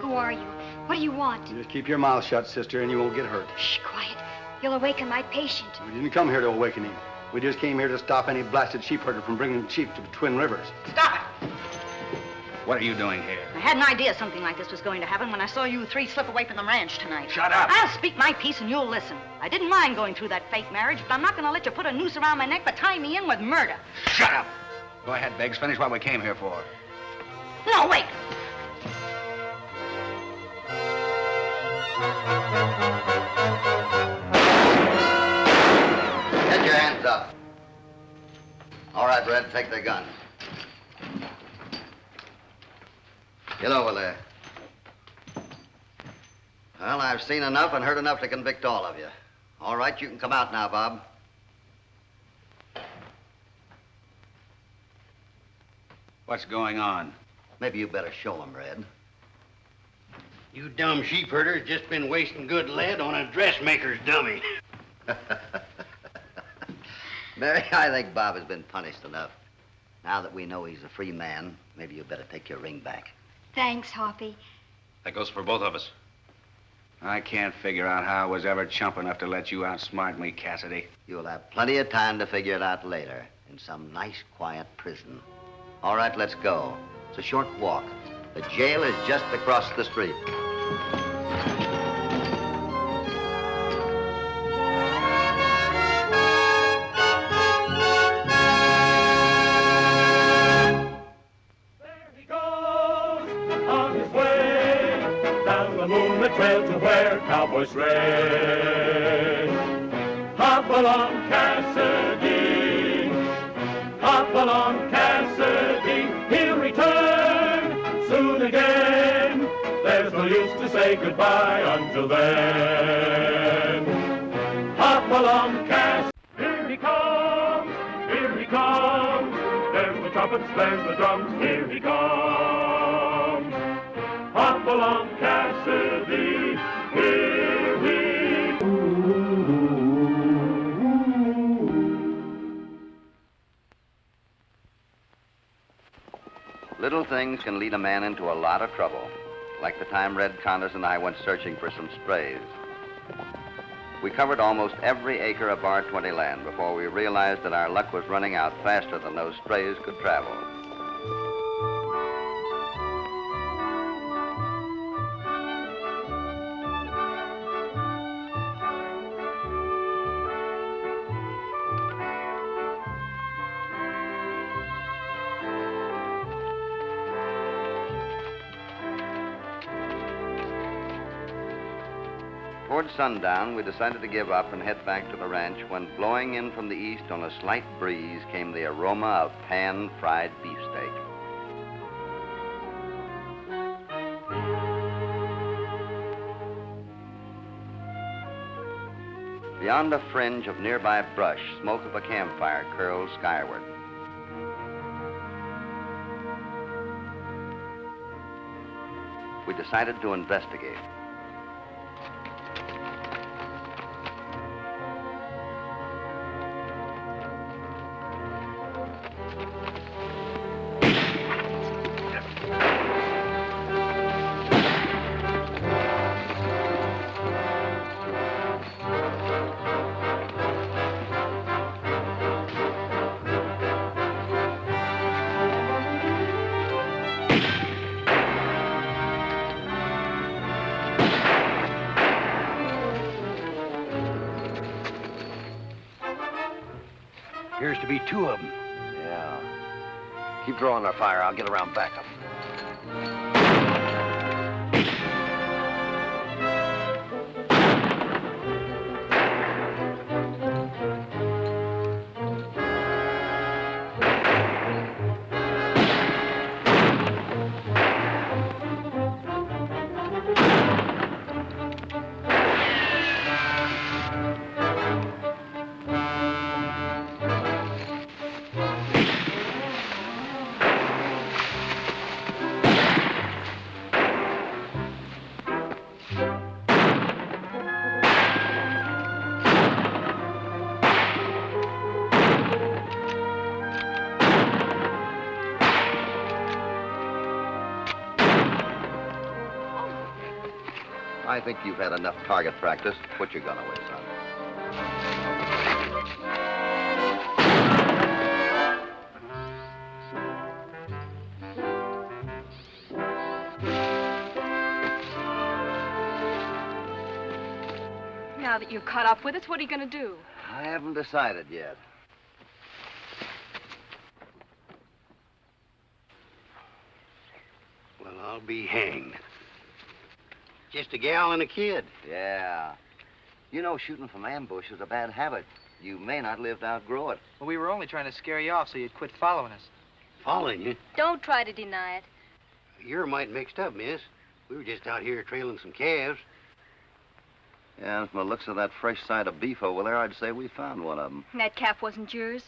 Who are you? What do you want? You just keep your mouth shut, sister, and you won't get hurt. Shh, quiet. You'll awaken my patient. We didn't come here to awaken him. We just came here to stop any blasted sheep herder from bringing sheep to the Twin Rivers. Stop it! What are you doing here? I had an idea something like this was going to happen when I saw you three slip away from the ranch tonight. Shut up! I'll speak my piece and you'll listen. I didn't mind going through that fake marriage, but I'm not going to let you put a noose around my neck but tie me in with murder. Shut up! Go ahead, Biggs. Finish what we came here for. No, wait! Get your hands up. All right, Red, take their guns. Get over there. Well, I've seen enough and heard enough to convict all of you. All right, you can come out now, Bob. What's going on? Maybe you better show them, Red. You dumb sheep herder's just been wasting good lead on a dressmaker's dummy. Mary, I think Bob has been punished enough. Now that we know he's a free man, maybe you better take your ring back. Thanks, Hoppy. That goes for both of us. I can't figure out how I was ever chump enough to let you outsmart me, Cassidy. You'll have plenty of time to figure it out later in some nice, quiet prison. All right, let's go. It's a short walk. The jail is just across the street. Trail to where cowboys stray. Hopalong Cassidy, Hopalong Cassidy, he'll return soon again. There's no use to say goodbye until then. Hopalong Cassidy, here he comes, here he comes. There's the trumpets, there's the drums, here he comes. Hopalong Cassidy, here he Little things can lead a man into a lot of trouble, like the time Red Connors and I went searching for some strays. We covered almost every acre of our 20 land before we realized that our luck was running out faster than those strays could travel. Toward sundown, we decided to give up and head back to the ranch when blowing in from the east on a slight breeze came the aroma of pan-fried beefsteak. Beyond a fringe of nearby brush, smoke of a campfire curled skyward. We decided to investigate. Appears to be two of them. Yeah. Keep drawing our fire. I'll get around back up. I think you've had enough target practice. Put your gun away, son. Now that you've caught up with us, what are you going to do? I haven't decided yet. Well, I'll be hanged. Just a gal and a kid. Yeah. You know, shooting from ambush is a bad habit. You may not live to outgrow it. Well, we were only trying to scare you off so you'd quit following us. Following you? Don't try to deny it. You're a mite mixed up, miss. We were just out here trailing some calves. Yeah, and from the looks of that fresh side of beef over there, I'd say we found one of them. That calf wasn't yours?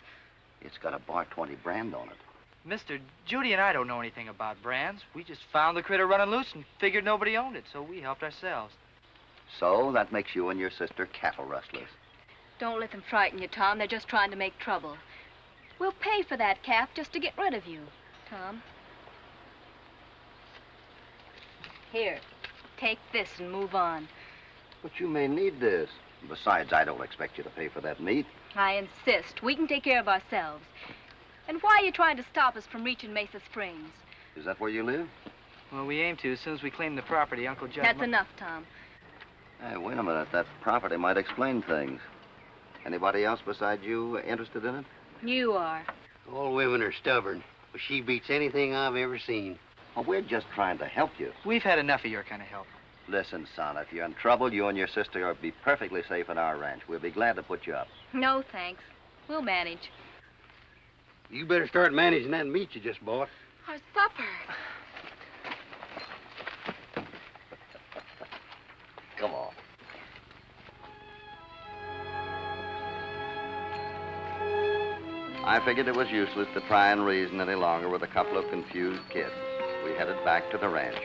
It's got a Bar 20 brand on it. Mister, Judy and I don't know anything about brands. We just found the critter running loose and figured nobody owned it, so we helped ourselves. So that makes you and your sister cattle rustlers. Don't let them frighten you, Tom. They're just trying to make trouble. We'll pay for that calf just to get rid of you, Tom. Here, take this and move on. But you may need this. Besides, I don't expect you to pay for that meat. I insist. We can take care of ourselves. And why are you trying to stop us from reaching Mesa Springs? Is that where you live? Well, we aim to as soon as we claim the property, Uncle Judd. That's enough, Tom. Hey, wait a minute. That property might explain things. Anybody else besides you interested in it? You are. All women are stubborn. But she beats anything I've ever seen. Well, we're just trying to help you. We've had enough of your kind of help. Listen, son, if you're in trouble, you and your sister will be perfectly safe at our ranch. We'll be glad to put you up. No, thanks. We'll manage. You better start managing that meat you just bought. Our supper. Come on. I figured it was useless to try and reason any longer with a couple of confused kids. We headed back to the ranch.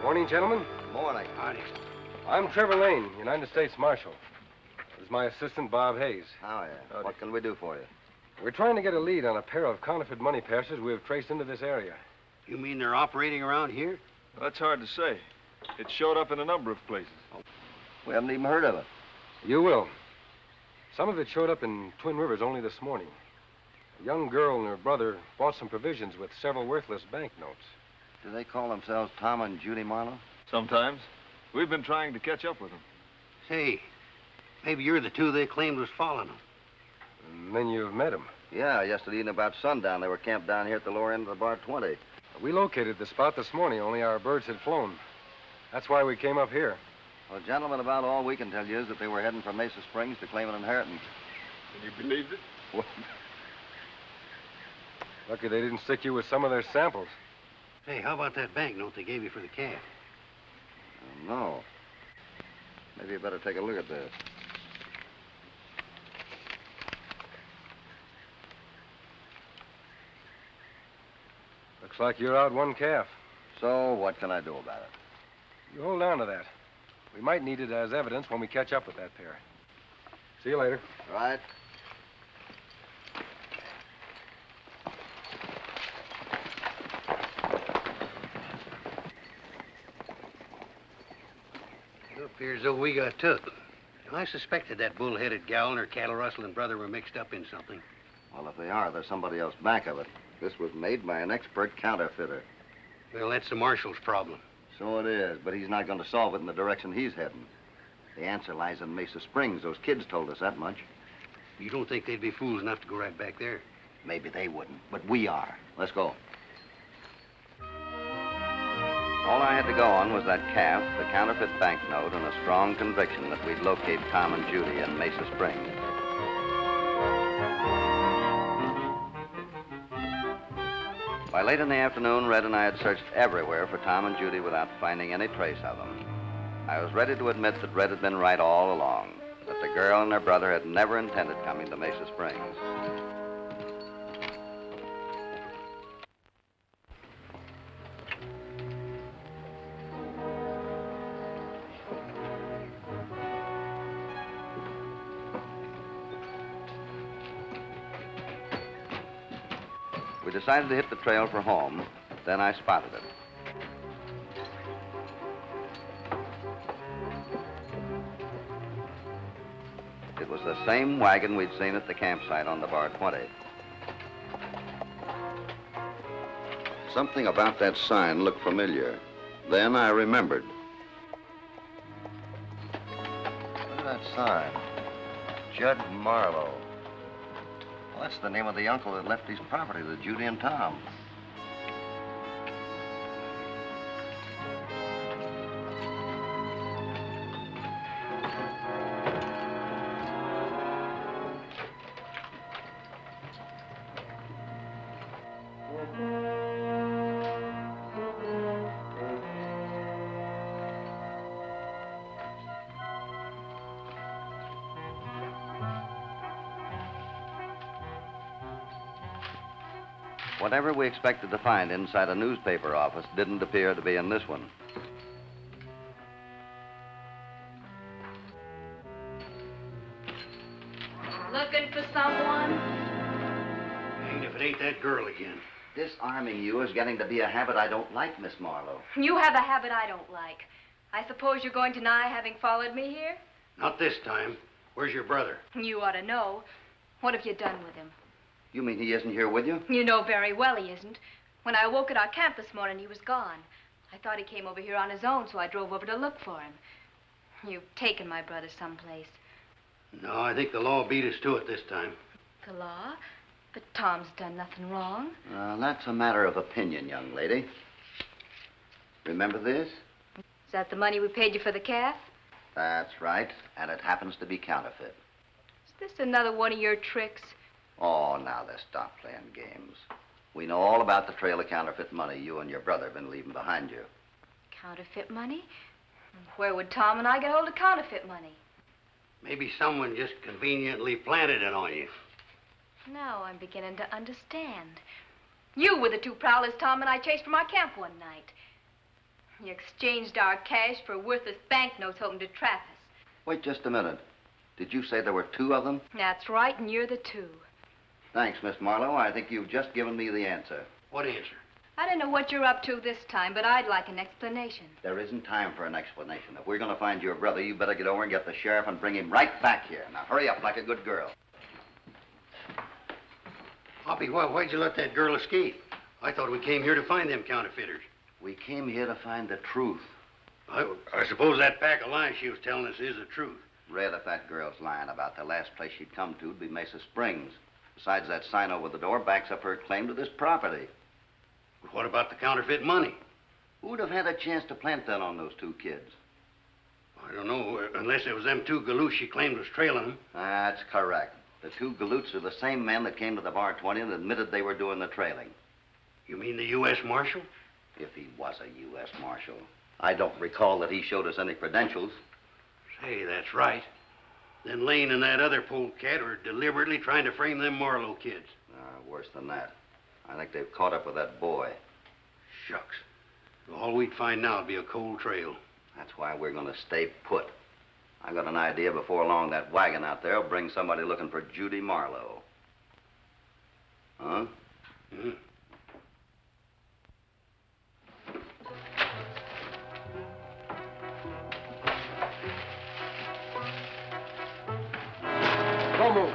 Morning, gentlemen. Morning. Howdy. I'm Trevor Lane, United States Marshal. This is my assistant, Bob Hayes. Oh, yeah. What can we do for you? We're trying to get a lead on a pair of counterfeit money passers we have traced into this area. You mean they're operating around here? That's hard to say. It showed up in a number of places. We haven't even heard of it. You will. Some of it showed up in Twin Rivers only this morning. A young girl and her brother bought some provisions with several worthless banknotes. Do they call themselves Tom and Judy Marlowe? Sometimes. We've been trying to catch up with them. Say, maybe you're the two they claimed was following them. And then you've met them. Yeah, yesterday evening about sundown, they were camped down here at the lower end of the bar 20. We located the spot this morning, only our birds had flown. That's why we came up here. Well, gentlemen, about all we can tell you is that they were heading from Mesa Springs to claim an inheritance. And you believed it? Well, lucky they didn't stick you with some of their samples. Hey, how about that banknote they gave you for the calf? No. Maybe you better take a look at this. Looks like you're out one calf. So, what can I do about it? You hold on to that. We might need it as evidence when we catch up with that pair. See you later. Right. It appears as though we got took. Now, I suspected that bull-headed gal and her cattle-rustling brother were mixed up in something. Well, if they are, there's somebody else back of it. This was made by an expert counterfeiter. Well, that's the marshal's problem. So it is, but he's not going to solve it in the direction he's heading. The answer lies in Mesa Springs. Those kids told us that much. You don't think they'd be fools enough to go right back there? Maybe they wouldn't, but we are. Let's go. All I had to go on was that calf, the counterfeit banknote, and a strong conviction that we'd locate Tom and Judy in Mesa Springs. By late in the afternoon, Red and I had searched everywhere for Tom and Judy without finding any trace of them. I was ready to admit that Red had been right all along, that the girl and her brother had never intended coming to Mesa Springs. We decided to hit the trail for home. Then I spotted it. It was the same wagon we'd seen at the campsite on the bar 20. Something about that sign looked familiar. Then I remembered. Look at that sign. Judd Marlowe. Well, that's the name of the uncle that left his property to Judy and Tom. Whatever we expected to find inside a newspaper office didn't appear to be in this one. Looking for someone? Ain't if it ain't that girl again. Disarming you is getting to be a habit I don't like, Miss Marlowe. You have a habit I don't like. I suppose you're going to deny having followed me here? Not this time. Where's your brother? You ought to know. What have you done with him? You mean he isn't here with you? You know very well he isn't. When I woke at our camp this morning, he was gone. I thought he came over here on his own, so I drove over to look for him. You've taken my brother someplace. No, I think the law beat us to it this time. The law? But Tom's done nothing wrong. That's a matter of opinion, young lady. Remember this? Is that the money we paid you for the calf? That's right, and it happens to be counterfeit. Is this another one of your tricks? Oh, now let's stop playing games. We know all about the trail of counterfeit money you and your brother have been leaving behind you. Counterfeit money? Where would Tom and I get hold of counterfeit money? Maybe someone just conveniently planted it on you. Now I'm beginning to understand. You were the two prowlers Tom and I chased from our camp one night. You exchanged our cash for worthless banknotes hoping to trap us. Wait just a minute. Did you say there were two of them? That's right, and you're the two. Thanks, Miss Marlowe. I think you've just given me the answer. What answer? I don't know what you're up to this time, but I'd like an explanation. There isn't time for an explanation. If we're going to find your brother, you better get over and get the sheriff and bring him right back here. Now, hurry up like a good girl. Hoppy, why'd you let that girl escape? I thought we came here to find them counterfeiters. We came here to find the truth. I suppose that pack of lies she was telling us is the truth. Red, if that girl's lying about the last place she'd come to would be Mesa Springs. Besides, that sign over the door backs up her claim to this property. But what about the counterfeit money? Who'd have had a chance to plant that on those two kids? I don't know, unless it was them two galoots she claimed was trailing them. That's correct. The two galoots are the same men that came to the bar 20 and admitted they were doing the trailing. You mean the U.S. Marshal? If he was a U.S. Marshal. I don't recall that he showed us any credentials. Say, that's right. Then Lane and that other polecat are deliberately trying to frame them Marlowe kids. Worse than that. I think they've caught up with that boy. Shucks. All we'd find now would be a cold trail. That's why we're going to stay put. I got an idea before long that wagon out there will bring somebody looking for Judy Marlowe. Huh? Mm-hmm. Don't move.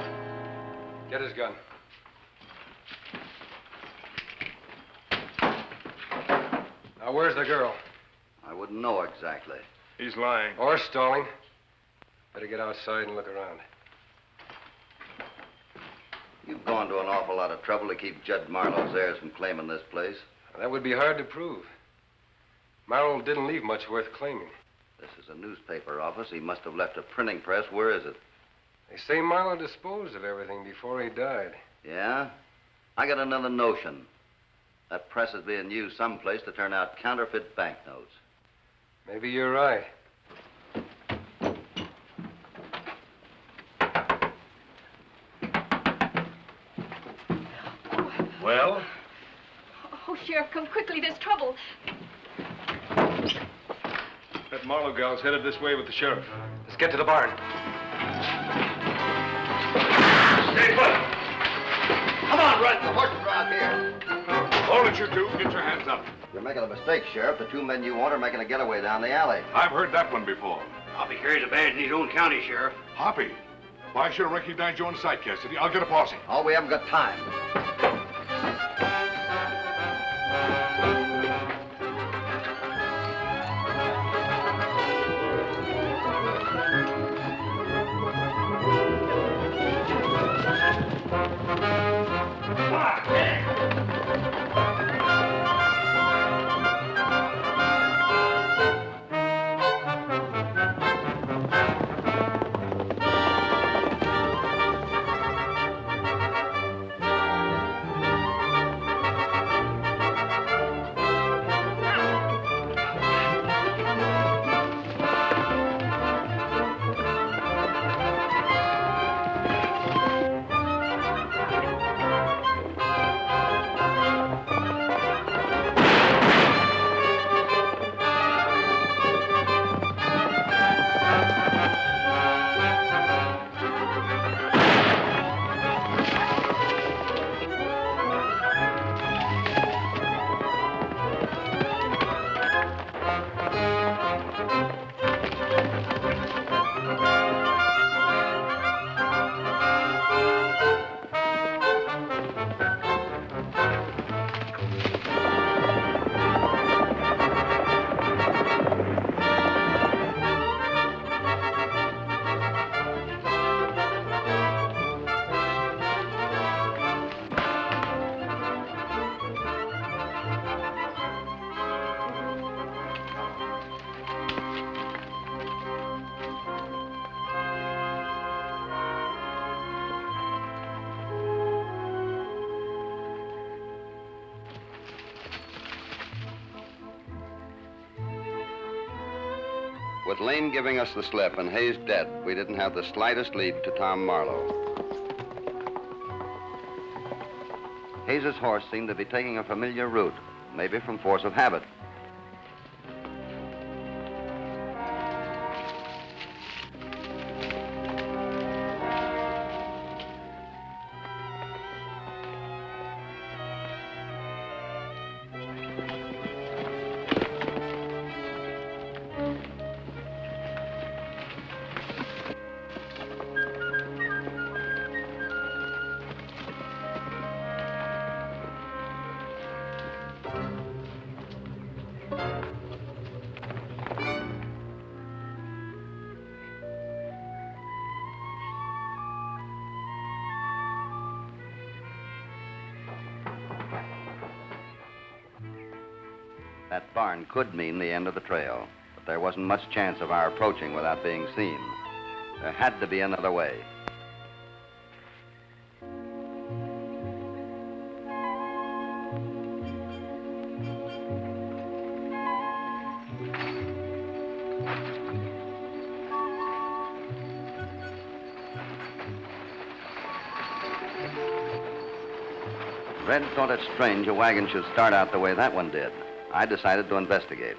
Get his gun. Now, where's the girl? I wouldn't know exactly. He's lying. Or stalling. Better get outside and look around. You've gone to an awful lot of trouble to keep Judd Marlowe's heirs from claiming this place. That would be hard to prove. Marlowe didn't leave much worth claiming. This is a newspaper office. He must have left a printing press. Where is it? They say Marlowe disposed of everything before he died. Yeah? I got another notion. That press is being used someplace to turn out counterfeit banknotes. Maybe you're right. Well? Oh, Sheriff, come quickly. There's trouble. That Marlowe gal's headed this way with the sheriff. Let's get to the barn. Stay put! Come on, Rudd. The horses are out here. Hold it, you two. Get your hands up. You're making a mistake, Sheriff. The two men you want are making a getaway down the alley. I've heard that one before. Hoppy carries a badge in his own county, Sheriff. Hoppy? Why, I should have recognized you on sight, Cassidy. I'll get a posse. Oh, we haven't got time. With Lane giving us the slip and Hayes dead, we didn't have the slightest lead to Tom Marlowe. Hayes's horse seemed to be taking a familiar route, maybe from force of habit. That barn could mean the end of the trail, but there wasn't much chance of our approaching without being seen. There had to be another way. Red thought it strange a wagon should start out the way that one did. I decided to investigate.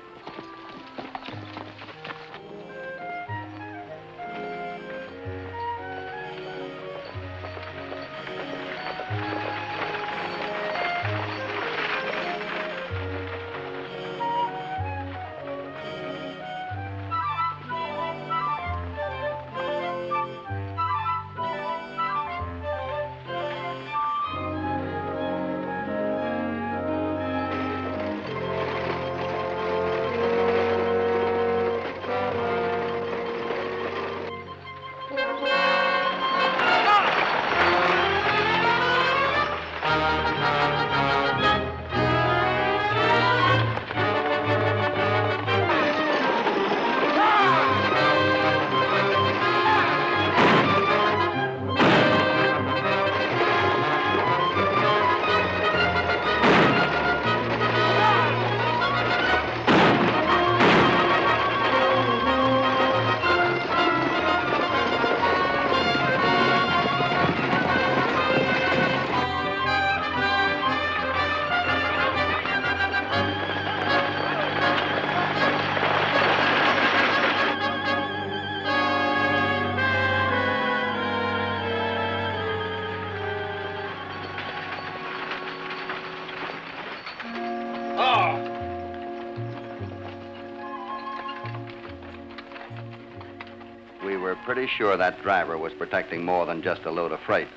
We were pretty sure that driver was protecting more than just a load of freight.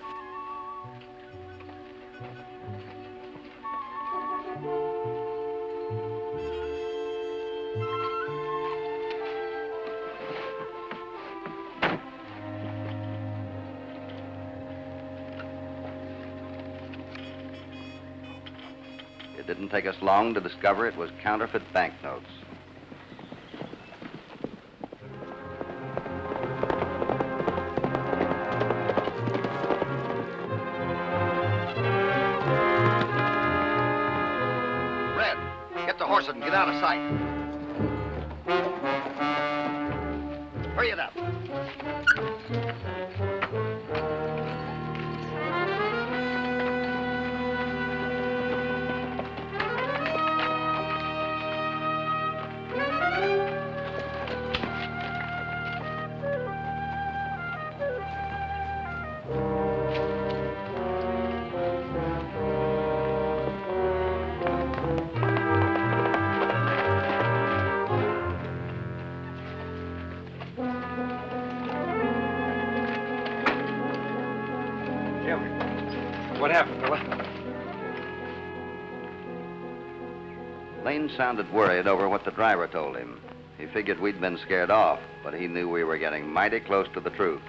It didn't take us long to discover it was counterfeit banknotes. And get out of sight. Hurry it up. What happened, fella? Lane sounded worried over what the driver told him. He figured we'd been scared off, but he knew we were getting mighty close to the truth.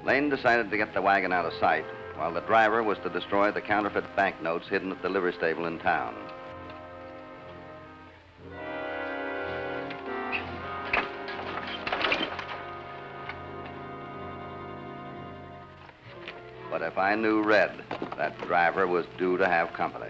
Lane decided to get the wagon out of sight, while the driver was to destroy the counterfeit banknotes hidden at the livery stable in town. But if I knew Red, that driver was due to have company.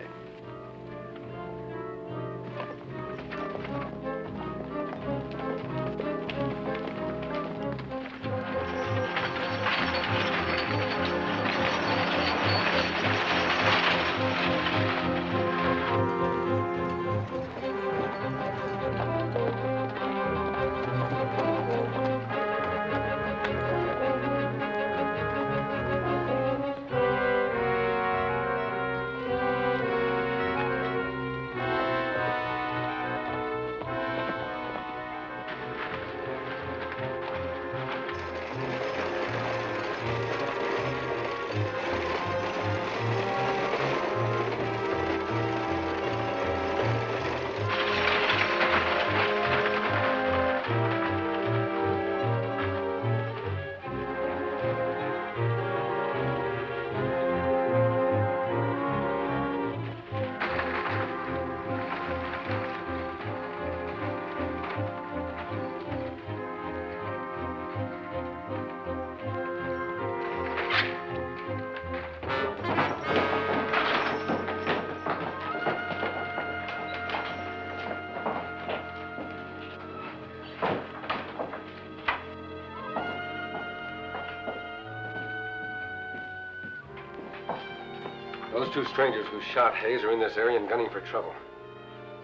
Those two strangers who shot Hayes are in this area and gunning for trouble.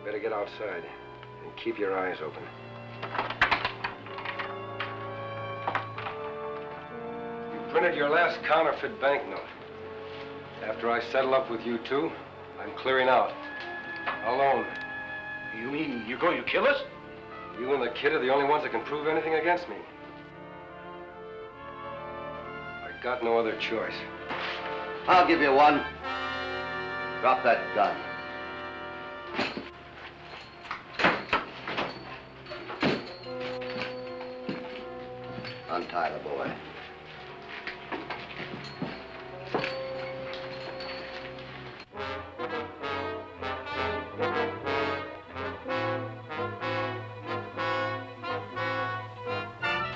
Better get outside and keep your eyes open. You printed your last counterfeit banknote. After I settle up with you two, I'm clearing out. Alone. You mean you're going to kill us? You and the kid are the only ones that can prove anything against me. I got no other choice. I'll give you one. Drop that gun. Untie the boy.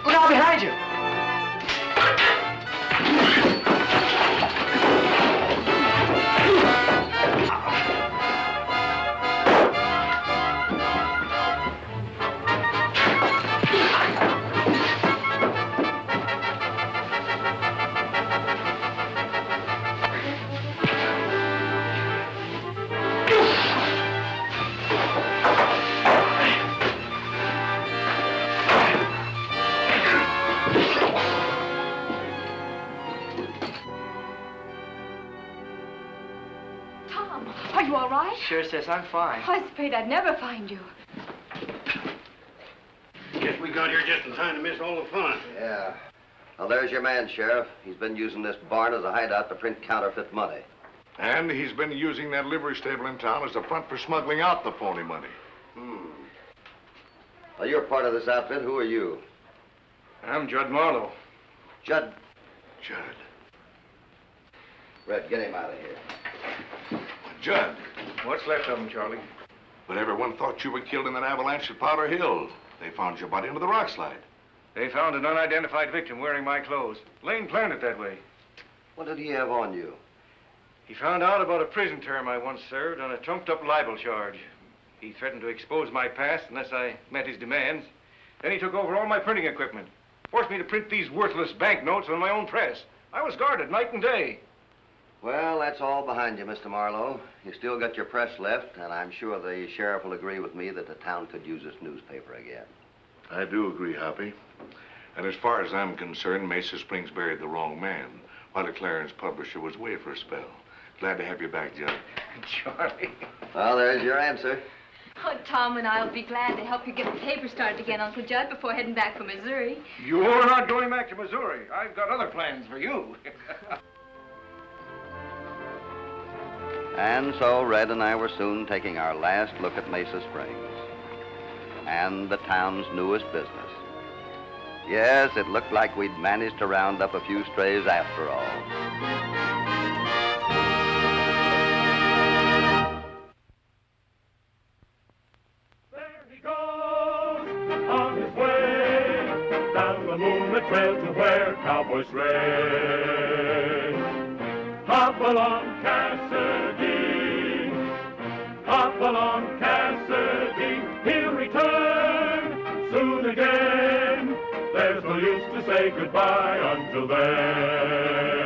Look out behind you! Are you all right? Sure, sis, I'm fine. I was afraid I'd never find you. Guess we got here just in time to miss all the fun. Yeah. Well, there's your man, Sheriff. He's been using this barn as a hideout to print counterfeit money. And he's been using that livery stable in town as a front for smuggling out the phony money. Well, you're part of this outfit. Who are you? I'm Judd Marlowe. Judd. Judd. Red, get him out of here. Judd. What's left of him, Charlie? But everyone thought you were killed in that avalanche at Powder Hill. They found your body under the rock slide. They found an unidentified victim wearing my clothes. Lane planned it that way. What did he have on you? He found out about a prison term I once served on a trumped-up libel charge. He threatened to expose my past unless I met his demands. Then he took over all my printing equipment. Forced me to print these worthless banknotes on my own press. I was guarded night and day. Well, that's all behind you, Mr. Marlowe. You still got your press left, and I'm sure the sheriff will agree with me that the town could use this newspaper again. I do agree, Hoppy. And as far as I'm concerned, Mesa Springs buried the wrong man, while the Clarence publisher was away for a spell. Glad to have you back, Judd. Charlie. Well, there's your answer. Oh, Tom and I'll be glad to help you get the paper started again, Uncle Judd, before heading back for Missouri. You're not going back to Missouri. I've got other plans for you. And so Red and I were soon taking our last look at Mesa Springs and the town's newest business. Yes, it looked like we'd managed to round up a few strays after all. There he goes on his way down the moonlit trail to where cowboys race. Hopalong Cassidy, Hopalong Cassidy, he'll return soon again. There's no use to say goodbye until then.